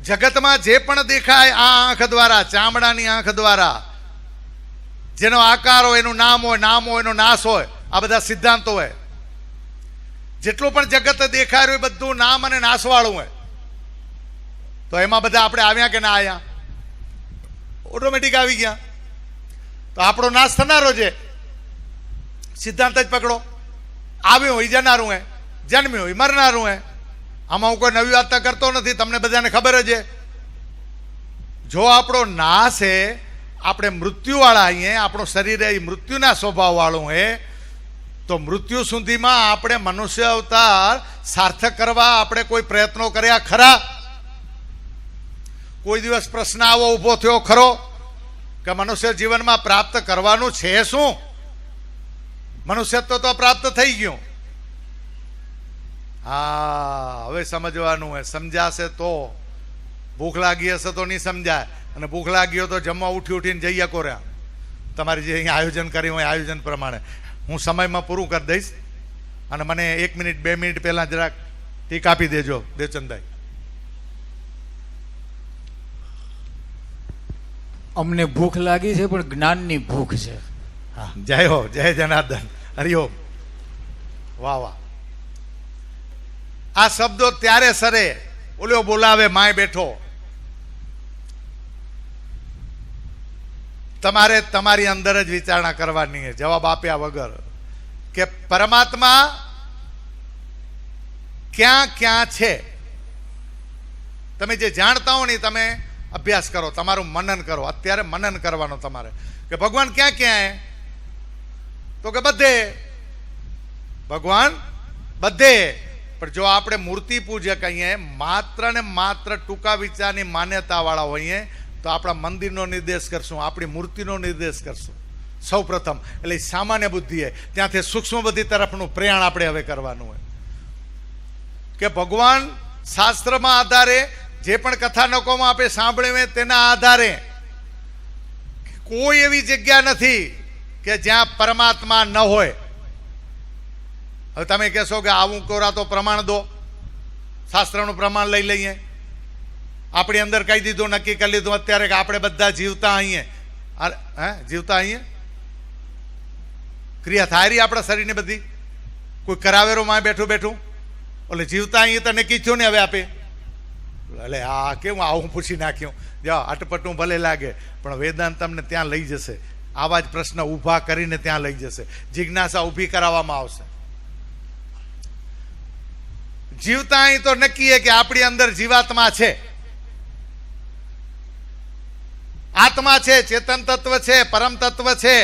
જગતમાં જે પણ દેખાય આ આંખ દ્વારા, ચામડાની આંખ દ્વારા, જેનો આકાર હોય એનું નામ હોય, નામ હોય એનો નાશ હોય, આ બધા સિદ્ધાંતો હોય. જેટલું પણ જગત દેખાય રહ્યું બધું નામ અને નાશવાળું હોય. તો એમાં બધા આપણે આવ્યા કે ના આવ્યા? ઓટોમેટિક આવી ગયા. તો આપણો નાશ થનારો છે, સિદ્ધાંત જ પકડો. આવ્યું એ જનારું હે, જન્મ્યું એ મરનારું હે. આમાં હું કોઈ નવી વાત કરતો નથી, તમને બધાને ખબર જ છે. જો આપણો નાશ હે, આપણે મૃત્યુવાળા અહીંયા, આપણું શરીર એ મૃત્યુના સ્વભાવવાળું હે, તો મૃત્યુ સુધીમાં આપણે મનુષ્ય અવતાર સાર્થક કરવા આપણે કોઈ પ્રયત્નો કર્યા ખરા? કોઈ દિવસ પ્રશ્ન આવો ઊભો થયો ખરો કે મનુષ્ય જીવનમાં પ્રાપ્ત કરવાનું છે શું? મનુષ્યત્વ તો પ્રાપ્ત થઈ ગયું. હા, હવે સમજવાનું હોય. સમજાશે તો. ભૂખ લાગી હશે તો નહીં સમજાય, અને ભૂખ લાગી હોય તો જમવા ઉઠી ઉઠીને જઈ શકો રહ્યા. તમારી જે અહીંયા આયોજન કર્યું હોય આયોજન પ્રમાણે હું સમયમાં પૂરું કરી દઈશ. અને મને 1 મિનિટ 2 મિનિટ પહેલા જરાક ટીક આપી દેજો દેવચંદભાઈ. અમને ભૂખ લાગી છે પણ જ્ઞાનની ભૂખ છે. હા, જય હો, જય જનાર્દન, હરિઓમ. વાહ વાહ. આ શબ્દો ત્યારે સરે, ઓલ્યો બોલાવે માય બેઠો. તમારે તમારી અંદર જ વિચારણા કરવાની, જવાબ આપ્યા વગર, કે પરમાત્મા ક્યાં ક્યાં છે. તમે જે જાણતા હો ને તમે અભ્યાસ કરો, તમારું મનન કરો. અત્યારે મનન કરવાનું તમારે, કે ભગવાન ક્યાં ક્યાં? તો કે બધે. ભગવાન બધે. પણ જો આપણે મૂર્તિ પૂજક કહીએ, માત્ર ને માત્ર ટૂંકા વિચારની માન્યતા વાળા હોઈએ, તો આપણા મંદિરનો નિર્દેશ કરશું, આપણી મૂર્તિનો નિર્દેશ કરશું સૌ પ્રથમ. એટલે સામાન્ય બુદ્ધિએ ત્યાંથી સૂક્ષ્મ બુદ્ધિ તરફનું પ્રયાણ આપણે હવે કરવાનું હોય. કે ભગવાન શાસ્ત્રમાં આધારે જે પણ કથાનકોમાં આપણે સાંભળ્યું તેના આધારે કોઈ એવી જગ્યા નથી કે જ્યાં પરમાત્મા ન હોય. હવે તમે કહેશો કે આવું કોરા તો પ્રમાણ દો, શાસ્ત્રનું પ્રમાણ લઈ લઈએ. આપણી અંદર કહી દીધું, નક્કી કરી લીધું અત્યારે કે આપણે બધા જીવતા અહીંયા. હે, જીવતા અહીંયા ક્રિયા થાય રહી આપણા શરીરની બધી. કોઈ કરાવેરો માં બેઠું બેઠું એટલે જીવતા અહીંયા તો નક્કી થયું ને હવે આપે. એટલે આ કેવું આવું પૂછી નાખ્યું, જાઓ અટપટું ભલે લાગે, પણ વેદાંત તમને ત્યાં લઈ જશે. આવા જ પ્રશ્ન ઊભા કરીને ત્યાં લઈ જશે, જિજ્ઞાસા ઊભી કરાવવામાં આવશે. જીવતા અહીં તો નક્કી કે આપણી અંદર જીવાત્મા છે, આત્મા છે, ચેતન તત્વ છે, પરમ તત્વ છે.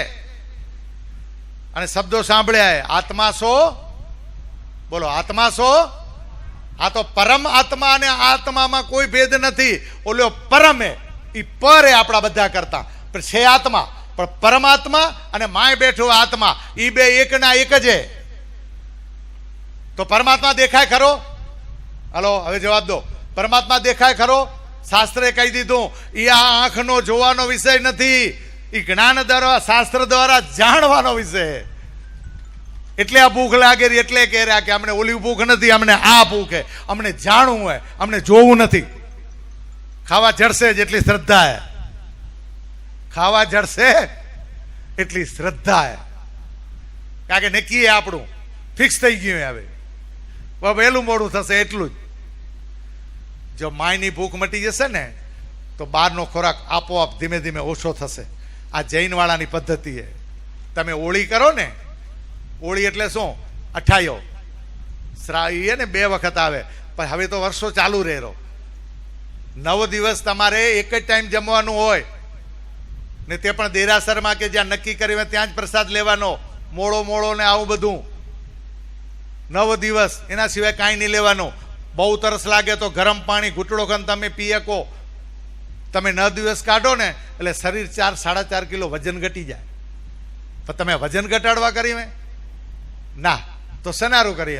અને શબ્દો સાંભળ્યા, આત્મા શો? બોલો, આત્મા શો? આ તો પરમ આત્મા અને આત્મામાં કોઈ ભેદ નથી. ઓલો પરમ એ પર એ આપણા બધા કરતા પણ છે આત્મા. પણ પરમાત્મા અને માય બેઠો આત્મા એ બે એકના એક જ. તો પરમાત્મા દેખાય ખરો? હાલો હવે જવાબ દો, પરમાત્મા દેખાય ખરો? શાસ્ત્રે કહી દીધું એ આ આંખનો જોવાનો વિષય નથી, એ જ્ઞાન દ્વારા શાસ્ત્ર દ્વારા જાણવાનો વિષય. એટલે આ ભૂખ લાગે એટલે કહે રહ્યા કે અમને ઓલી ભૂખ નથી, અમને આ ભૂખ હે, અમને જાણવું હોય, અમને જોવું નથી. ખાવા જડશે જેટલી શ્રદ્ધા હે, ખાવા જડશે એટલી શ્રદ્ધા હે. કારણ કે નક્કી આપણું ફિક્સ થઈ ગયું હવે વહેલું મોડું થશે એટલું જ. જો માયની ભૂખ મટી જશે ને તો બહારનો ખોરાક આપોઆપ ધીમે ધીમે ઓછો થશે. આ જૈનવાળાની પદ્ધતિ છે. તમે ઓળી કરો ને, ઓળી એટલે શું? અઠાયો શ્રાવી ને 2 વખત આવે, પણ હવે તો વર્ષો ચાલુ રહેરો. 9 દિવસ તમારે એક જ ટાઈમ જમવાનું હોય ને, તે પણ દેરાસરમાં કે જ્યાં નક્કી કર્યું ત્યાં જ પ્રસાદ લેવાનો. મોળો ને આવું બધું 9 દિવસ, એના સિવાય કાંઈ નહીં લેવાનું. બહુ તરસ લાગે તો ગરમ પાણી ઘૂંટડો ખન તમે પી શકો. તમે 9 દિવસ કાઢો ને એટલે શરીર 4-4.5 કિલો વજન ઘટી જાય. પણ તમે વજન ઘટાડવા કરી ના, તો સનારું કરી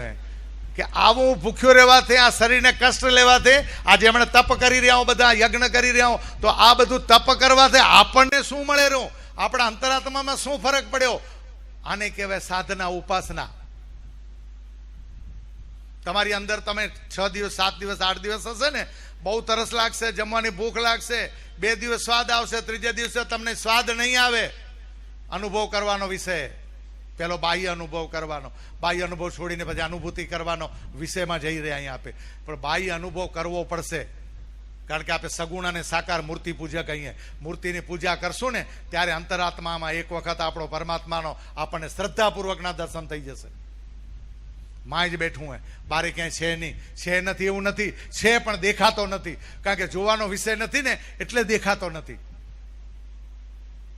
કે આવું ભૂખ્યો રહેવાથી, આ શરીરને કષ્ટ લેવાથી, આજે હમણાં તપ કરી રહ્યા હો, બધા યજ્ઞ કરી રહ્યા હો, તો આ બધું તપ કરવાથી આપણને શું મળે રહ્યું? આપણા અંતરાત્મામાં શું ફરક પડ્યો? આને કહેવાય સાધના, ઉપાસના. તમારી અંદર તમે 6 દિવસ 7 દિવસ 8 દિવસ હશે ને, બહુ તરસ લાગશે, જમવાની ભૂખ લાગશે, 2 દિવસ સ્વાદ આવશે, 3જા દિવસે તમને સ્વાદ નહીં આવે. અનુભવ કરવાનો વિષય. પેલો બાહ્ય અનુભવ કરવાનો, બાહ્ય અનુભવ છોડીને પછી અનુભૂતિ કરવાનો વિષયમાં જઈ રહ્યા અહીંયા આપે. પણ બાહ્ય અનુભવ કરવો પડશે, કારણ કે આપણે સગુણ અને સાકાર મૂર્તિ પૂજક કહીએ. મૂર્તિની પૂજા કરશું ને ત્યારે અંતરાત્મામાં એક વખત આપણો પરમાત્માનો આપણને શ્રદ્ધાપૂર્વકના દર્શન થઈ જશે. માય જ બેઠું હોય, બારે ક્યાંય છે નહીં. છે નથી એવું નથી, છે પણ દેખાતો નથી. કારણ કે જોવાનો વિષય નથી ને એટલે દેખાતો નથી.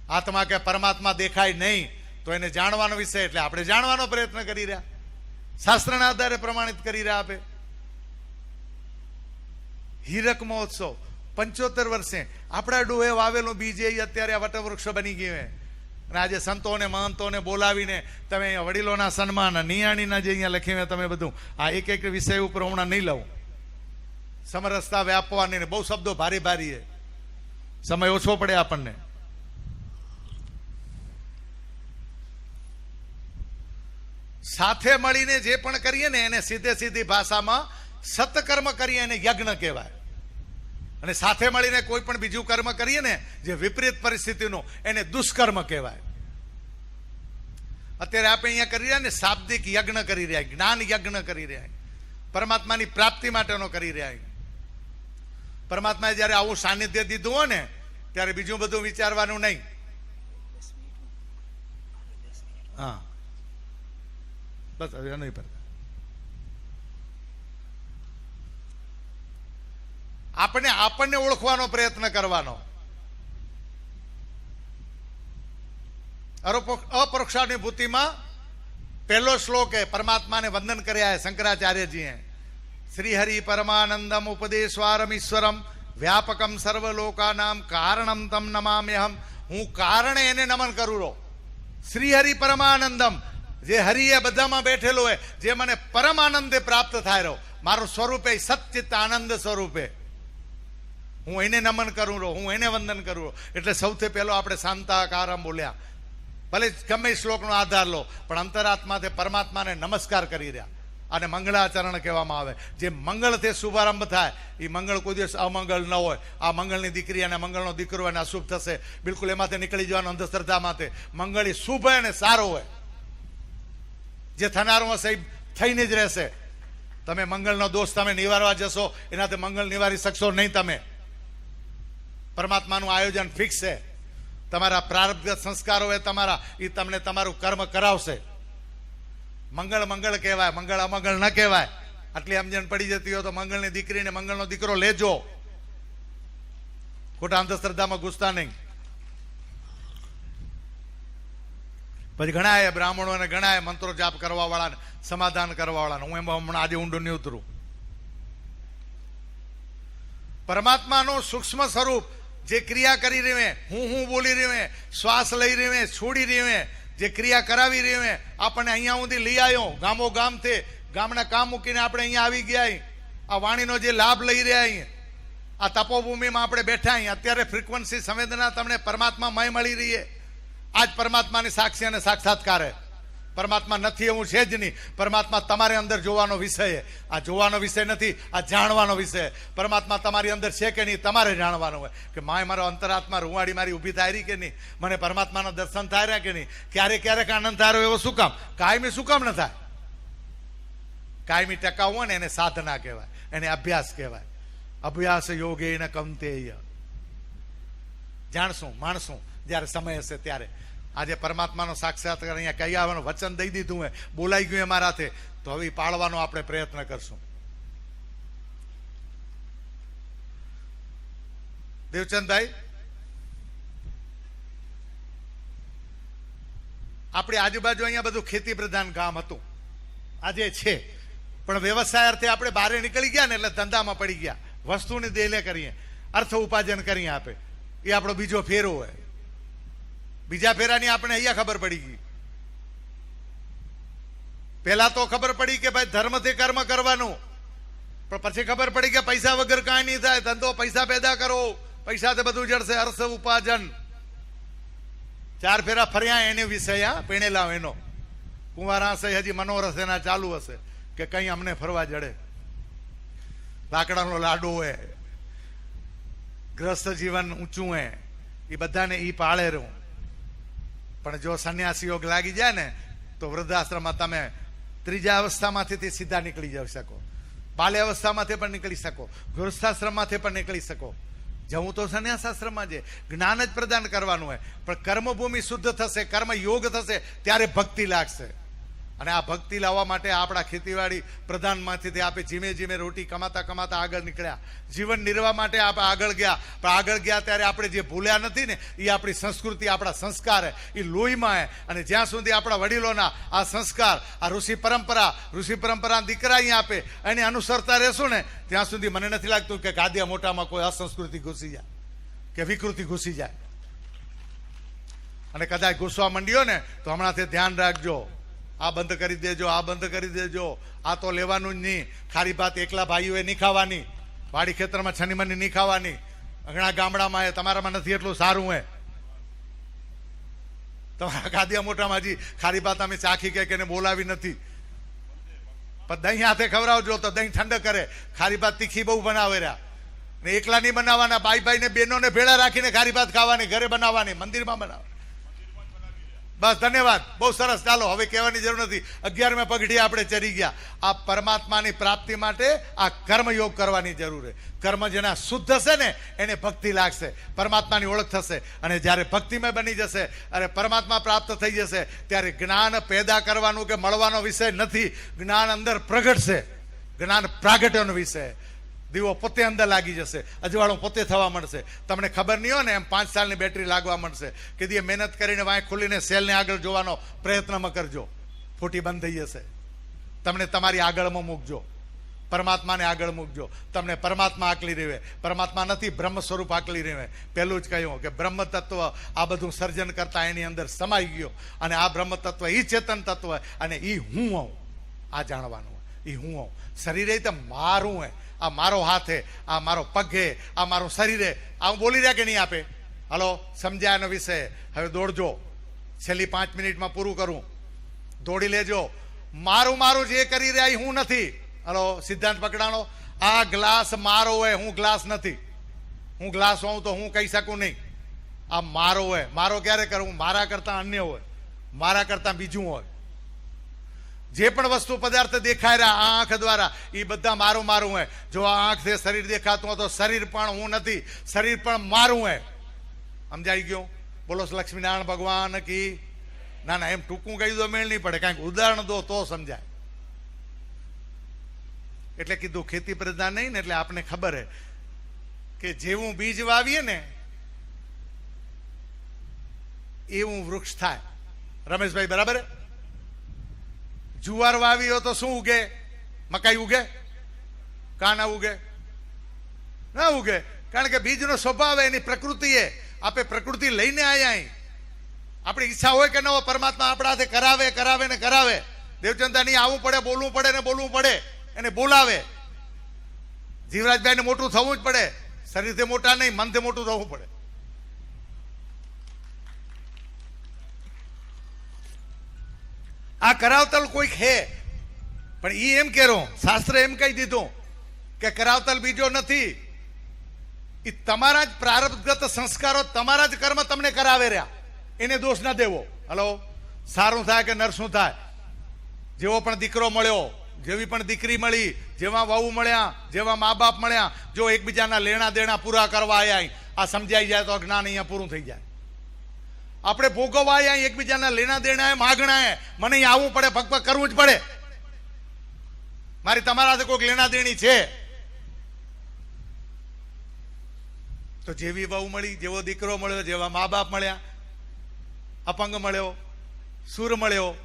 આત્મા કે પરમાત્મા દેખાય નહીં તો એને જાણવાનો વિષય, એટલે આપણે જાણવાનો પ્રયત્ન કરી રહ્યા, શાસ્ત્રના આધારે પ્રમાણિત કરી રહ્યા. આપે હીરક મહોત્સવ 75 વર્ષે આપણા ડોહે વાવેલું બીજ અત્યારે આ વટવૃક્ષ બની ગયું છે. અને આજે સંતોને મહંતોને બોલાવીને તમે વડીલોના સન્માન, નિયાણીના જે અહીંયા લખીને તમે બધું આ એક વિષય ઉપર હમણાં નહીં લઉં. સમરસતા વ્યાપવાની ને બહુ શબ્દો ભારી છે, સમય ઓછો પડે આપણને. સાથે મળીને જે પણ કરીએ ને એને સીધી ભાષામાં સત્કર્મ કરીએ એને યજ્ઞ કહેવાય. અને સાથે મળીને કોઈ પણ બીજું કર્મ કરીએ ને જે વિપરીત પરિસ્થિતિનું, એને દુષ્કર્મ કહેવાય. અત્યારે આપણે અહીંયા કરી રહ્યા ને શાબ્દિક યજ્ઞ કરી રહ્યા, જ્ઞાન યજ્ઞ કરી રહ્યા, પરમાત્માની પ્રાપ્તિ માટેનો કરી રહ્યા. પરમાત્માએ જયારે આવું સાનિધ્ય દીધું હોય ને ત્યારે બીજું બધું વિચારવાનું નહીં. હા બસ હવે નહીં પર આપણને ઓળખવાનો પ્રયત્ન કરવાનો. અપરોક્ષાનુભૂતિમાં પહેલો શ્લોક એ પરમાત્માને વંદન કર્યા શંકરાચાર્યજીએ. શ્રીહરિ પરમાનંદમ ઉપદેશવારમ ઈશ્વરમ વ્યાપકમ સર્વલોકાનામ કારણમ તમ નમામ્યહમ. હું કારણે એને નમન કરું રહો. શ્રીહરિ પરમાનંદમ, જે હરિ એ બધામાં બેઠેલો હોય, જે મને પરમ આનંદે પ્રાપ્ત થાય રહ્યો, મારું સ્વરૂપે સચ્ચિત આનંદ સ્વરૂપે હું એને નમન કરું રહો, હું એને વંદન કરું રહો. એટલે સૌથી પહેલો આપણે શાંતાકારમ બોલ્યા. ભલે ગમે શ્લોકનો આધાર લો, પણ અંતરાત્માથી પરમાત્માને નમસ્કાર કરી રહ્યા. અને મંગળાચરણ કહેવામાં આવે. જે મંગળથી શુભારંભ થાય એ મંગળ કોઈ દિવસ અમંગળ ન હોય. આ મંગળની દીકરી અને મંગળનો દીકરો એને અશુભ થશે, બિલકુલ એમાંથી નીકળી જવાનો અંધશ્રદ્ધામાંથી. મંગળ એ શુભ હોય અને સારો હોય. જે થનારું હશે એ થઈને જ રહેશે. તમે મંગળનો દોષ તમે નિવારવા જશો, એનાથી મંગળ નિવારી શકશો નહીં. તમે પરમાત્માનું આયોજન ફિક્સ છે. તમારા પ્રારબ્ધ સંસ્કારો એ તમારા, એ તમને તમારું કર્મ કરાવશે. મંગળ મંગળ કહેવાય, મંગળ અમંગળ ન કહેવાય. આટલી સમજણ પડી જતી હોય તો મંગળની દીકરીને મંગળનો દીકરો લેજો. ખોટા અંધશ્રદ્ધામાં ઘૂસતા નહીં. પછી ઘણા બ્રાહ્મણો અને ઘણા મંત્રો જાપ કરવા વાળા, સમાધાન કરવા વાળા. હું એમાં હમણાં આજે ઊંડું નહીં ઉતરું. પરમાત્માનું સૂક્ષ્મ સ્વરૂપ જે ક્રિયા કરી રહી, હું બોલી રહી, શ્વાસ લઈ રહી, છોડી રહી, જે ક્રિયા કરાવી રહી, આપણને અહીંયા સુધી લઈ આવ્યો. ગામો ગામથી ગામના કામ મૂકીને આપણે અહીંયા આવી ગયા. આ વાણીનો જે લાભ લઈ રહ્યા, આ તપોભૂમિમાં આપણે બેઠા. અત્યારે ફ્રીક્વન્સી સંવેદના તમને પરમાત્મામય મળી રહી. આજ પરમાત્માની સાક્ષી અને સાક્ષાત્કાર. પરમાત્મા નથી એવું છે જ નહીં. પરમાત્મા તમારી અંદર જોવાનો વિષય. આ જોવાનો વિષય નથી, આ જાણવાનો વિષય. પરમાત્મા તમારી અંદર છે કે નહીં તમારે જાણવાનું હોય. કે માય મારો અંતરાત્મા રૂવાડી મારી ઊભી થાય રહી કે નહીં, મને પરમાત્માનો દર્શન થાય રહ્યા કે નહીં, ક્યારેક ક્યારેક આનંદ થાય એવો શું કામ? કાયમી શું કામ ન થાય? કાયમી ટકાવ હોય ને એને સાધના કહેવાય, એને અભ્યાસ કહેવાય. અભ્યાસ યોગેન કૌંતેય. જાણશું માણશું જયારે સમય હશે ત્યારે. આજે પરમાત્માનો સાક્ષાત્કાર અહીંયા કહી આવવાનું વચન દઈ દીધું હોય, બોલાઈ ગયું અમારાથી, તો હવે પાળવાનો આપણે પ્રયત્ન કરશું. દેવચંદભાઈ, આપણી આજુબાજુ અહીંયા બધું ખેતી પ્રધાન ગામ હતું, આજે છે. પણ વ્યવસાય અર્થે આપણે બહાર નીકળી ગયા ને એટલે ધંધામાં પડી ગયા. વસ્તુની દેલે કરીએ, અર્થ ઉપાર્જન કરીએ આપે. એ આપણો બીજો ફેરો હોય. બીજા ફેરાની આપણે અહીંયા ખબર પડી ગઈ. પેલા તો ખબર પડી કે ભાઈ ધર્મથી કર્મ કરવાનું, પણ પછી ખબર પડી કે પૈસા વગર કાંઈ નહીં થાય. ધંધો પૈસા પેદા કરો, પૈસાથી બધું જડશે. અર્થ ઉપાર્જન. 4 ફેરા ફર્યા એને વિષય પેણેલા એનો. કુંવારા હશે, હજી મનોરથ એના ચાલુ હશે કે કઈ અમને ફરવા જડે. લાકડાનો લાડો હોય, ગ્રસ્ત જીવન ઊંચું હોય, એ બધાને ઈ પાળે રહું. પણ જો સંન્યાસી યોગ લાગી જાય ને તો વૃદ્ધાશ્રમમાં તમે ત્રીજા અવસ્થામાંથી સીધા નીકળી જઈ શકો, બાલ્ય અવસ્થામાંથી પણ નીકળી શકો, ગૃહસ્થાશ્રમમાંથી પણ નીકળી શકો. જવું તો સંન્યાસાશ્રમમાં છે. જ્ઞાન જ પ્રદાન કરવાનું હોય, પણ કર્મભૂમિ શુદ્ધ થશે, કર્મ યોગ થશે, ત્યારે ભક્તિ લાગશે. અને આ ભક્તિ લાવવા માટે આપણા ખેતીવાડી પ્રધાનમાંથી આપણે ધીમે ધીમે રોટી કમાતા કમાતા આગળ નીકળ્યા. જીવન નિર્વાહ માટે આપણે આગળ ગયા. પણ આગળ ગયા ત્યારે આપણે જે ભૂલ્યા નથી ને, એ આપણી સંસ્કૃતિ, આપણા સંસ્કાર એ લોહીમાં. અને જ્યાં સુધી આપણા વડીલોના આ સંસ્કાર, આ ઋષિ પરંપરા દીકરા અહીંયા આપે, એને અનુસરતા રહેશું ને ત્યાં સુધી મને નથી લાગતું કે ગાદિયા મોટામાં કોઈ અસંસ્કૃતિ ઘૂસી જાય કે વિકૃતિ ઘૂસી જાય. અને કદાચ ઘૂસવા માંડ્યો ને તો હમણાંથી ધ્યાન રાખજો. આ બંધ કરી દેજો, આ બંધ કરી દેજો. આ તો લેવાનું જ નહીં. ખારી ભાત એકલા ભાઈઓએ નહીં ખાવાની, વાડી ખેતરમાં છનીમની નહીં ખાવાની. ઘણા ગામડામાં એ તમારામાં નથી એટલું સારું હોય. તમારા ગાદિયા મોટામાં હજી ખારી ભાત અમે ચાખી કે એને બોલાવી નથી. પણ દહીં હાથે ખવડાવજો તો દહીં ઠંડક કરે. ખારી ભાત તીખી બહુ બનાવે રહ્યા. ને એકલા નહીં બનાવવાના, ભાઈ ને બહેનોને ભેળા રાખીને ખારી ભાત ખાવાની, ઘરે બનાવવાની, મંદિરમાં બનાવવાની. બસ ધન્યવાદ, બહુ સરસ. ચાલો હવે કહેવાની જરૂર નથી. 11મે પગઢી આપણે ચડી ગયા. આ પરમાત્માની પ્રાપ્તિ માટે આ કર્મયોગ કરવાની જરૂર છે. કર્મ જેના શુદ્ધ હશે ને એને ભક્તિ લાગશે, પરમાત્માની ઓળખ થશે. અને જ્યારે ભક્તિમય બની જશે અને પરમાત્મા પ્રાપ્ત થઈ જશે ત્યારે જ્ઞાન પેદા કરવાનું કે મળવાનો વિષય નથી. જ્ઞાન અંદર પ્રગટશે, જ્ઞાન પ્રાગટ્યનો વિષય. દીવો પોતે અંદર લાગી જશે, અજવાળું પોતે થવા મળશે. તમને ખબર નહીં હોય ને એમ 5 સાલની બેટરી લાગવા મળશે. કે દીએ મહેનત કરીને વાંય ખોલીને સેલને આગળ જોવાનો પ્રયત્નમાં કરજો, ફૂટી બંધ થઈ જશે. તમને તમારી આગળમાં મૂકજો, પરમાત્માને આગળ મૂકજો. તમને પરમાત્મા આકલી રહે. પરમાત્મા નથી, બ્રહ્મ સ્વરૂપ આકલી રહે. પહેલું જ કહ્યું કે બ્રહ્મ તત્વ આ બધું સર્જન કરતા એની અંદર સમાઈ ગયો. અને આ બ્રહ્મ તત્વ ઈ ચેતન તત્વ અને ઈ હું હોઉં, આ જાણવાનું. ઈ હું હોઉં. શરીરે તો મારું હે, આ મારો હાથ હે, આ મારો પગ હે, આ મારું શરીર હે. આ હું બોલી રહ્યા કે નહીં આપે? હલો, સમજ્યા એનો વિષય? હવે દોડજો, છેલ્લી 5 મિનિટમાં પૂરું કરું. દોડી લેજો. મારું મારું જે કરી રહ્યા એ હું નથી. હલો, સિદ્ધાંત પકડાણો. આ ગ્લાસ મારો હોય, હું ગ્લાસ નથી. હું ગ્લાસ હોઉં તો હું કહી શકું નહીં. આ મારો હોય. મારો ક્યારે કરું? મારા કરતા અન્ય હોય, મારા કરતા બીજું હોય. જે પણ વસ્તુ પદાર્થ દેખાય રહ્યા આ આંખ દ્વારા એ બધા મારું મારું હોય. જો આ આંખથી શરીર દેખાતું હોય તો શરીર પણ હું નથી, શરીર પણ મારું હોય. સમજાઈ ગયું? બોલો લક્ષ્મીનારાયણ ભગવાન કી. ના ના, એમ ટૂંકું કહી દો મેળ નહીં પડે, કાંઈક ઉદાહરણ દો તો સમજાય. એટલે કીધું ખેતી પ્રધાન નહીં ને એટલે આપને ખબર હે કે જેવું બીજ વાવીએ ને એવું વૃક્ષ થાય. રમેશભાઈ બરાબર? જુવાર વાવી હોય તો શું ઉગે? મકાઈ ઉગે? કા ના ઉગે? ના ઉગે. કારણ કે બીજનો સ્વભાવ એની પ્રકૃતિ એ. આપણે પ્રકૃતિ લઈને આયા. આપણી ઈચ્છા હોય કે ન હોય, પરમાત્મા આપણા હાથે કરાવે કરાવે ને કરાવે. દેવચંદા નહીં આવવું પડે, બોલવું પડે ને બોલવું પડે, એને બોલાવે. જીવરાજભાઈ ને મોટું થવું જ પડે. શરીરથી મોટા નહીં, મનથી મોટું થવું પડે. આ કરાવતલ કોઈક હે, પણ ઈ એમ કેરો, શાસ્ત્ર એમ કહી દીધું કે કરાવતલ બીજો નથી. એ તમારા જ પ્રારબ્ધગત સંસ્કારો, તમારા જ કર્મ તમને કરાવે રહ્યા. એને દોષ ના દેવો. હલો, સારું થાય કે નરસું થાય. જેવો પણ દીકરો મળ્યો, જેવી પણ દીકરી મળી, જેવા વહુ મળ્યા, જેવા મા બાપ મળ્યા, જો એકબીજાના લેણા દેણા પૂરા કરવા આવ્યા, આ સમજાઈ જાય તો જ્ઞાન અહીંયા પૂરું થઈ જાય. આપણે ભોગવવા આવ્યા એકબીજાના લેણા દેણા માગણા, મને અહીં આવવું પડે, ભગભગ કરવું જ પડે. મારી તમારા કોઈક લેણા દેણી છે તો જેવી વહુ મળી, જેવો દીકરો મળ્યો, જેવા મા બાપ મળ્યા, અપંગ મળ્યો, સુર મળ્યો,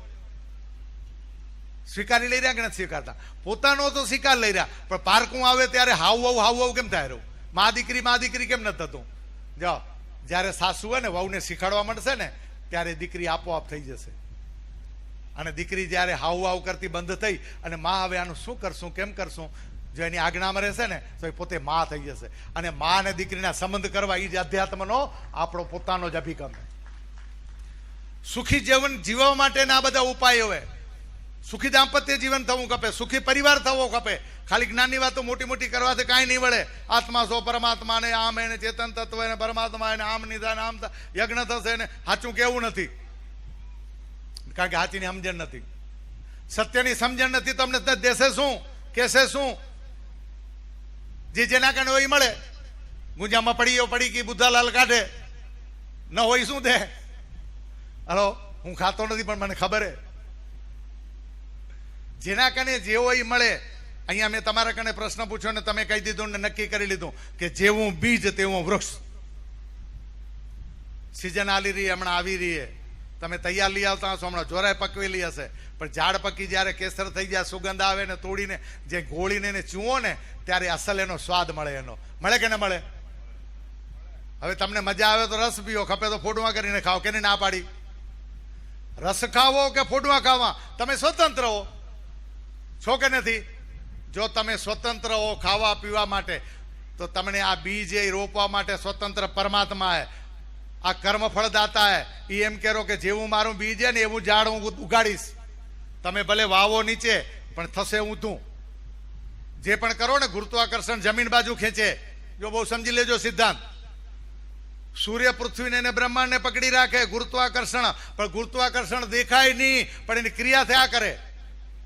સ્વીકારી લઈ રહ્યા કે નથી સ્વીકારતા? પોતાનો તો સ્વીકાર લઈ રહ્યા, પણ પારકું આવે ત્યારે હાવ કેમ થાય રહ્યું? મા દીકરી કેમ નથી થતું? જાઓ, જ્યારે સાસુ હોય ને વહુને શીખવાડવા મળશે ને ત્યારે દીકરી આપોઆપ થઈ જશે. અને દીકરી જ્યારે હાવ કરતી બંધ થઈ અને મા હવે આનું શું કરશું, કેમ કરશું, જો એની આજ્ઞામાં રહેશે ને તો એ પોતે મા થઈ જશે. અને મા અને દીકરીના સંબંધ કરવા એ જ અધ્યાત્મનો આપણો પોતાનો જ અભિગમ. સુખી જીવન જીવવા માટેના બધા ઉપાય હોય. સુખી દાંપત્ય જીવન થવું ખપે, સુખી પરિવાર થવો ખપે. ખાલી જ્ઞાનની વાતો મોટી મોટી કરવાથી કાંઈ નહીં વળે. આત્મા સો પરમાત્મા ને આમ એને ચેતન તત્વ એને પરમાત્મા એને આમ નિદાન આમ યજ્ઞ થશે ને સાચું કેવું નથી. કારણ કે સાચીની સમજણ નથી, સત્યની સમજણ નથી. તમને દેશે શું, કેસે શું? જે જેના કારણે હોય મળે. ગુંજામાં પડી કે બુદ્ધાલાલ કાઢે ન હોય શું દે? હલો, હું ખાતો નથી પણ મને ખબર હે જેના કારણે જે હોય મળે. અહીંયા મેં તમારા કારણે પ્રશ્ન પૂછ્યો ને તમે કહી દીધું ને નક્કી કરી લીધું કે જેવું બીજ તેવું વૃક્ષ. સિઝન આલી રહી, હમણાં આવી રહી. તમે તૈયાર લઈ આવતા હશો, હમણાં જોરાય પકવેલી હશે, પણ ઝાડ પકી જ્યારે કેસર થઈ જાય, સુગંધ આવે ને તોડીને જે ગોળીને એને ચૂવો ને ત્યારે અસલ એનો સ્વાદ મળે. એનો મળે કે ન મળે? હવે તમને મજા આવે તો રસ પીઓ, ખપે તો ફોડવા કરીને ખાઓ. કેને ના પાડી? રસ ખાવો કે ફોડવા ખાવા, તમે સ્વતંત્ર હો છો કે નથી? જો તમે સ્વતંત્ર હો ખાવા પીવા માટે તો તમને આ બીજ એ રોપવા માટે સ્વતંત્ર પરમાત્મા હે, આ કર્મફળદાતા હે. એ એમ કહો કે જેવું મારું બીજ છે ને એવું ઝાડ હું ઉગાડીશ. તમે ભલે વાવો નીચે પણ થશે ઊંધું. જે પણ કરો ને ગુરુત્વાકર્ષણ જમીન બાજુ ખેંચે. જો બહુ સમજી લેજો સિદ્ધાંત. સૂર્ય પૃથ્વીને ને બ્રહ્માંડને પકડી રાખે, ગુરુત્વાકર્ષણ, પણ ગુરુત્વાકર્ષણ દેખાય નહીં, પણ એની ક્રિયા થયા કરે.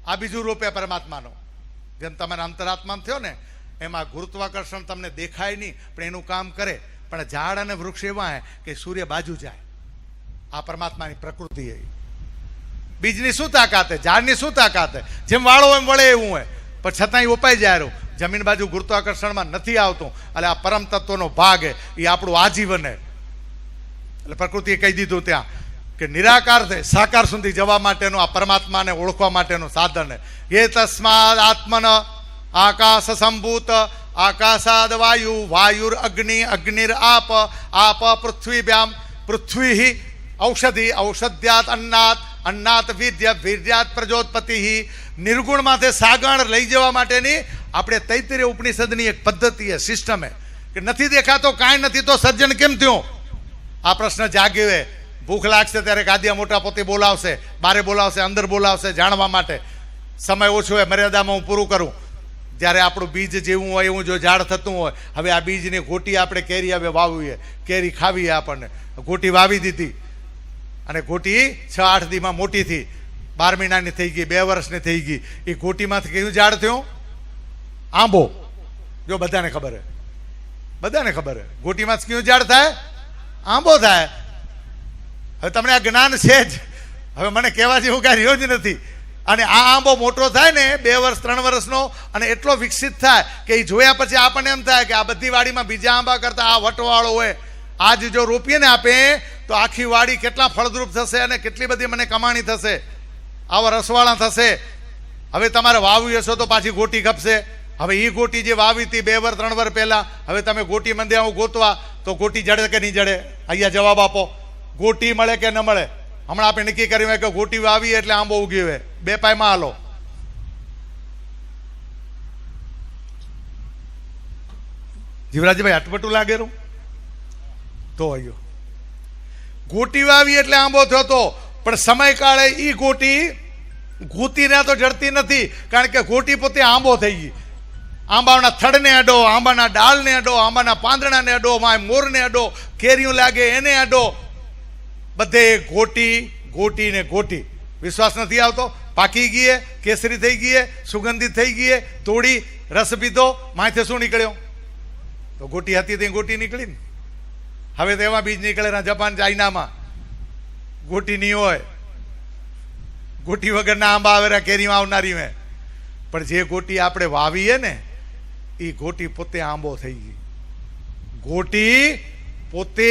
આ બીજું રૂપ પરમાત્માનો. જેમ તમારા અંતરાત્મા થયો ને, એમાં ગુરુત્વાકર્ષણ તમને દેખાય નહીં, પણ એનું કામ કરે. પણ ઝાડ અને વૃક્ષ એવા કે સૂર્ય બાજુ જાય. આ પરમાત્માની પ્રકૃતિ એ. બીજની શું તાકાત છે, ઝાડની શું તાકાત છે? જેમ વાળો એમ વળે એવું હોય, પણ છતાંય ઉપાય જાય. જમીન બાજુ ગુરુત્વાકર્ષણમાં નથી આવતું. એટલે આ પરમ તત્વનો ભાગ એ આપણું આજીવન. એટલે પ્રકૃતિએ કહી દીધું ત્યાં કે નિરાકાર છે સાકાર સુધી જવા માટેનું આ પરમાત્માને ઓળખવા માટેનું સાધન. એ તસ્માદ આત્મન આકાશ સંભૂત આકાશાદ વાયુ વાયુર અગ્નિ અગ્નિર આપ આપ પૃથ્વીભ્યામ પૃથ્વી ઔષધિ ઔષધ્યાત અન્નાત અન્નાત વીર્ય વીર્યાત પ્રજોત્પતિ. નિર્ગુણમાંથી સાગણ લઈ જવા માટેની આપણે તૈત્તરીય ઉપનિષદની એક પદ્ધતિ સિસ્ટમ કે નથી દેખાતો કાંઈ નથી તો સર્જન કેમ થયું? આ પ્રશ્ન જાગ્યો. ભૂખ લાગશે ત્યારે કાદિયા મોટા પોતે બોલાવશે, બારે બોલાવશે, અંદર બોલાવશે જાણવા માટે. સમય ઓછો હોય, મર્યાદામાં હું પૂરું કરું. જ્યારે આપણું બીજ જેવું હોય એવું જો ઝાડ થતું હોય, હવે આ બીજની ગોટી આપણે કેરી હવે વાવીએ, કેરી ખાવીએ. આપણને ગોટી વાવી દીધી અને ગોટી 6-8 દીમાં મોટી થઈ, 12 મહિનાની થઈ ગઈ, 2 વર્ષની થઈ ગઈ. એ ગોટીમાંથી કયું ઝાડ થયું? આંબો. જો બધાને ખબર હે, બધાને ખબર હે, ગોટીમાંથી કયું ઝાડ થાય? આંબો થાય. હવે તમને આ જ્ઞાન છે જ, હવે મને કહેવા જેવું કાંઈ રહ્યો જ નથી. અને આ આંબો મોટો થાય ને 2 વર્ષ 3 વર્ષનો, અને એટલો વિકસિત થાય કે એ જોયા પછી આપણને એમ થાય કે આ બધી વાડીમાં બીજા આંબા કરતા આ વટવાળો હોય. આજ જો રોપીએ ને આપે તો આખી વાડી કેટલા ફળદ્રુપ થશે અને કેટલી બધી મને કમાણી થશે, આવા રસવાળા થશે. હવે તમારે વાવ્યું હશો તો પાછી ગોટી ખપશે. હવે એ ગોટી જે વાવી હતી 2 વર્ષ 3 વર્ષ પહેલા, હવે તમે ગોટી મંદિર આવું ગોતવા તો ગોટી જડે કે નહીં જડે? અહીંયા જવાબ આપો. ગોટી મળે કે ન મળે? હમણાં આપણે નક્કી કર્યું કે ગોટી વાવી એટલે આંબો ઉગી હોય. 2 પાયમાં હાલો. જીવરાજભાઈ અટપટું લાગેલું તો અહીંયા ગોટી વાવી એટલે આંબો થયો તો, પણ સમયકાળે એ ગોટી ગૂતીને તો જડતી નથી, કારણ કે ગોટી પોતે આંબો થઈ ગઈ. આંબાના થડને અડો, આંબાના ડાળને અડો, આંબાના પાંદડાને અડો, મોરને અડો, કેરીઓ લાગે એને અડો, બધે ગોટી ગોટી ને ગોટી. વિશ્વાસ નથી આવતો? પાકી ગઈ, કેસરી થઈ ગઈ, સુગંધિત થઈ ગઈ, તોડી રસ પીધો, માથે શું નીકળ્યો? તો ગોટી હતી તે ગોટી નીકળી ને. હવે તો એવા બીજ નીકળે જાપાન ચાઇનામાં ગોટી નહીં હોય. ગોટી વગરના આંબા આવેલા કેરીમાં આવનારી મેં. પણ જે ગોટી આપણે વાવીએ ને એ ગોટી પોતે આંબો થઈ ગઈ. ગોટી પોતે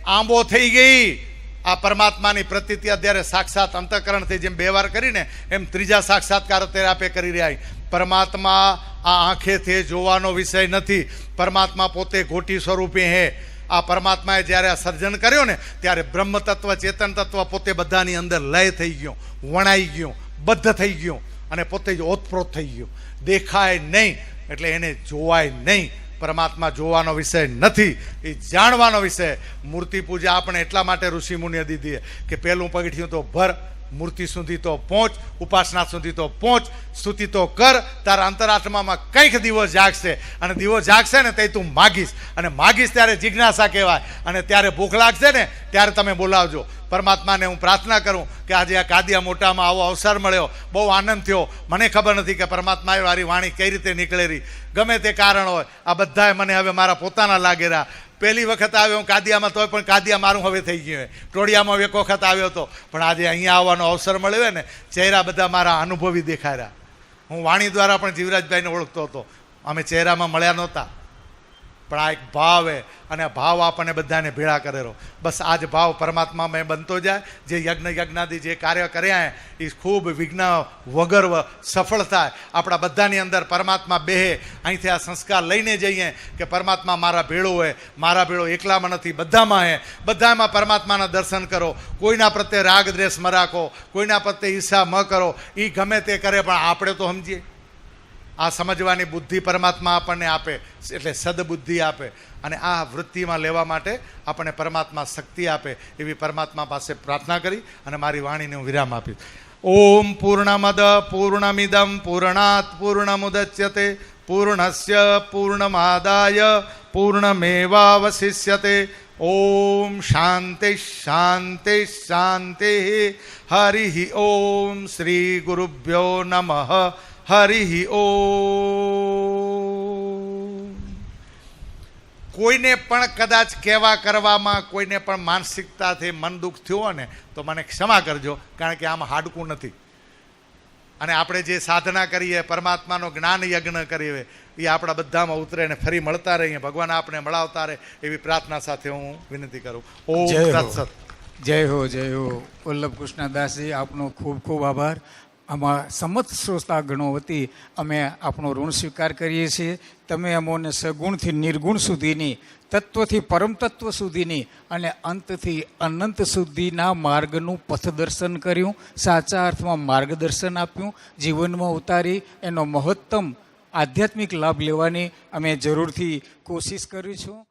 આંબો થઈ ગઈ. આ પરમાત્માની પ્રતીતિ અત્યારે સાક્ષાત અંતઃકરણથી જેમ 2 વાર કરીને એમ ત્રીજા સાક્ષાત્કાર અત્યારે આપે કરી રહ્યા. પરમાત્મા આ આંખેથી જોવાનો વિષય નથી. પરમાત્મા પોતે ગોટી સ્વરૂપે હે. આ પરમાત્માએ જ્યારે આ સર્જન કર્યો ને ત્યારે બ્રહ્મ તત્વ ચેતન તત્વ પોતે બધાની અંદર લય થઈ ગયું, વણાઈ ગયું, બદ્ધ થઈ ગયું અને પોતે જ ઓતપ્રોત થઈ ગયું. દેખાય નહીં એટલે એને જોવાય નહીં. પરમાત્મા જોવાનો વિષય નથી, એ જાણવાનો વિષય. મૂર્તિ પૂજા આપણે એટલા માટે ઋષિ મુનિએ દીધી કે પહેલું પગથિયું તો ભર, મૂર્તિ સુધી તો પહોંચ, ઉપાસના સુધી તો પહોંચ, સ્તુતિ તો કર. તારા અંતરાત્મામાં કંઈક દીવો જાગશે, અને દીવો જાગશે ને તે તું માગીશ, અને માગીશ ત્યારે જિજ્ઞાસા કહેવાય, અને ત્યારે ભૂખ લાગશે ને ત્યારે તમે બોલાવજો. પરમાત્માને હું પ્રાર્થના કરું કે આજે આ કાદિયા મોટામાં આવો અવસર મળ્યો, બહુ આનંદ થયો. મને ખબર નથી કે પરમાત્માએ મારી વાણી કઈ રીતે નીકળેલી, ગમે તે કારણ હોય. આ બધાએ મને હવે મારા પોતાના લાગેલા. પહેલી વખત આવ્યો હું કાદિયામાં, તોય પણ કાદિયા મારું હવે થઈ ગયું. ટોળિયામાં એક વખત આવ્યો હતો, પણ આજે અહીંયા આવવાનો અવસર મળ્યો ને, ચહેરા બધા મારા અનુભવી દેખાયા. હું વાણી દ્વારા પણ જીવરાજભાઈને ઓળખતો હતો, અમે ચહેરામાં મળ્યા નહોતા, પણ આ એક ભાવ હે, અને આ ભાવ આપણને બધાને ભેળા કરેલો. બસ આ જ ભાવ પરમાત્મામાં બનતો જાય. જે યજ્ઞાદિ જે કાર્ય કર્યા એ ખૂબ વિઘ્ન વગર સફળ થાય. આપણા બધાની અંદર પરમાત્મા બેહે. અહીંથી આ સંસ્કાર લઈને જઈએ કે પરમાત્મા મારા ભેળો હોય, મારા ભેળો એકલામાં નથી, બધામાં હે. બધામાં પરમાત્માના દર્શન કરો. કોઈના પ્રત્યે રાગ દ્વેષ ન રાખો, કોઈના પ્રત્યે ઈર્ષા ન કરો. એ ગમે તે કરે પણ આપણે તો સમજીએ. આ સમજવાની બુદ્ધિ પરમાત્મા આપણને આપે, એટલે સદબુદ્ધિ આપે, અને આ વૃત્તિમાં લેવા માટે આપણને પરમાત્મા શક્તિ આપે. એવી પરમાત્મા પાસે પ્રાર્થના કરી અને મારી વાણીને હું વિરામ આપીશ. ઓમ પૂર્ણમદ પૂર્ણમિદમ પૂર્ણાત પૂર્ણમુદચ્યતે પૂર્ણસ્ય પૂર્ણમાદાય પૂર્ણમેવાવશિષ્યતે ઓમ શાંતિ શાંતિ શાંતિ. હરિ ઓમ શ્રી ગુરુભ્યો નમઃ. હરિ ઓમ. કોઈને પણ કદાચ કહેવા કરવામાં કોઈને પણ માનસિકતાથી મન દુઃખ થયું હોય ને તો મને ક્ષમા કરજો, કારણ કે આમાં હાડકું નથી. અને આપણે જે સાધના કરીએ, પરમાત્માનો જ્ઞાન યજ્ઞ કરીએ, એ આપણા બધામાં ઉતરે ને ફરી મળતા રહીએ, ભગવાન આપણે મળાવતા રહે એવી પ્રાર્થના સાથે હું વિનંતી કરું. ઓમ જય હો. તત્સત. જય હો જય હો. વલ્લભ કૃષ્ણદાસજી, આપનો ખૂબ ખૂબ આભાર. આમાં સમત શ્રોતા ગણો વતી અમે આપણો ઋણ સ્વીકાર કરીએ છીએ. તમે અમોને સગુણથી નિર્ગુણ સુધીની, તત્વથી પરમ તત્વ સુધીની અને અંતથી અનંત સુધીના માર્ગનું પથદર્શન કર્યું, સાચા અર્થમાં માર્ગદર્શન આપ્યું, જીવનમાં ઉતારી એનો મહત્તમ આધ્યાત્મિક લાભ લેવાની અમે જરૂરથી કોશિશ કરીશું.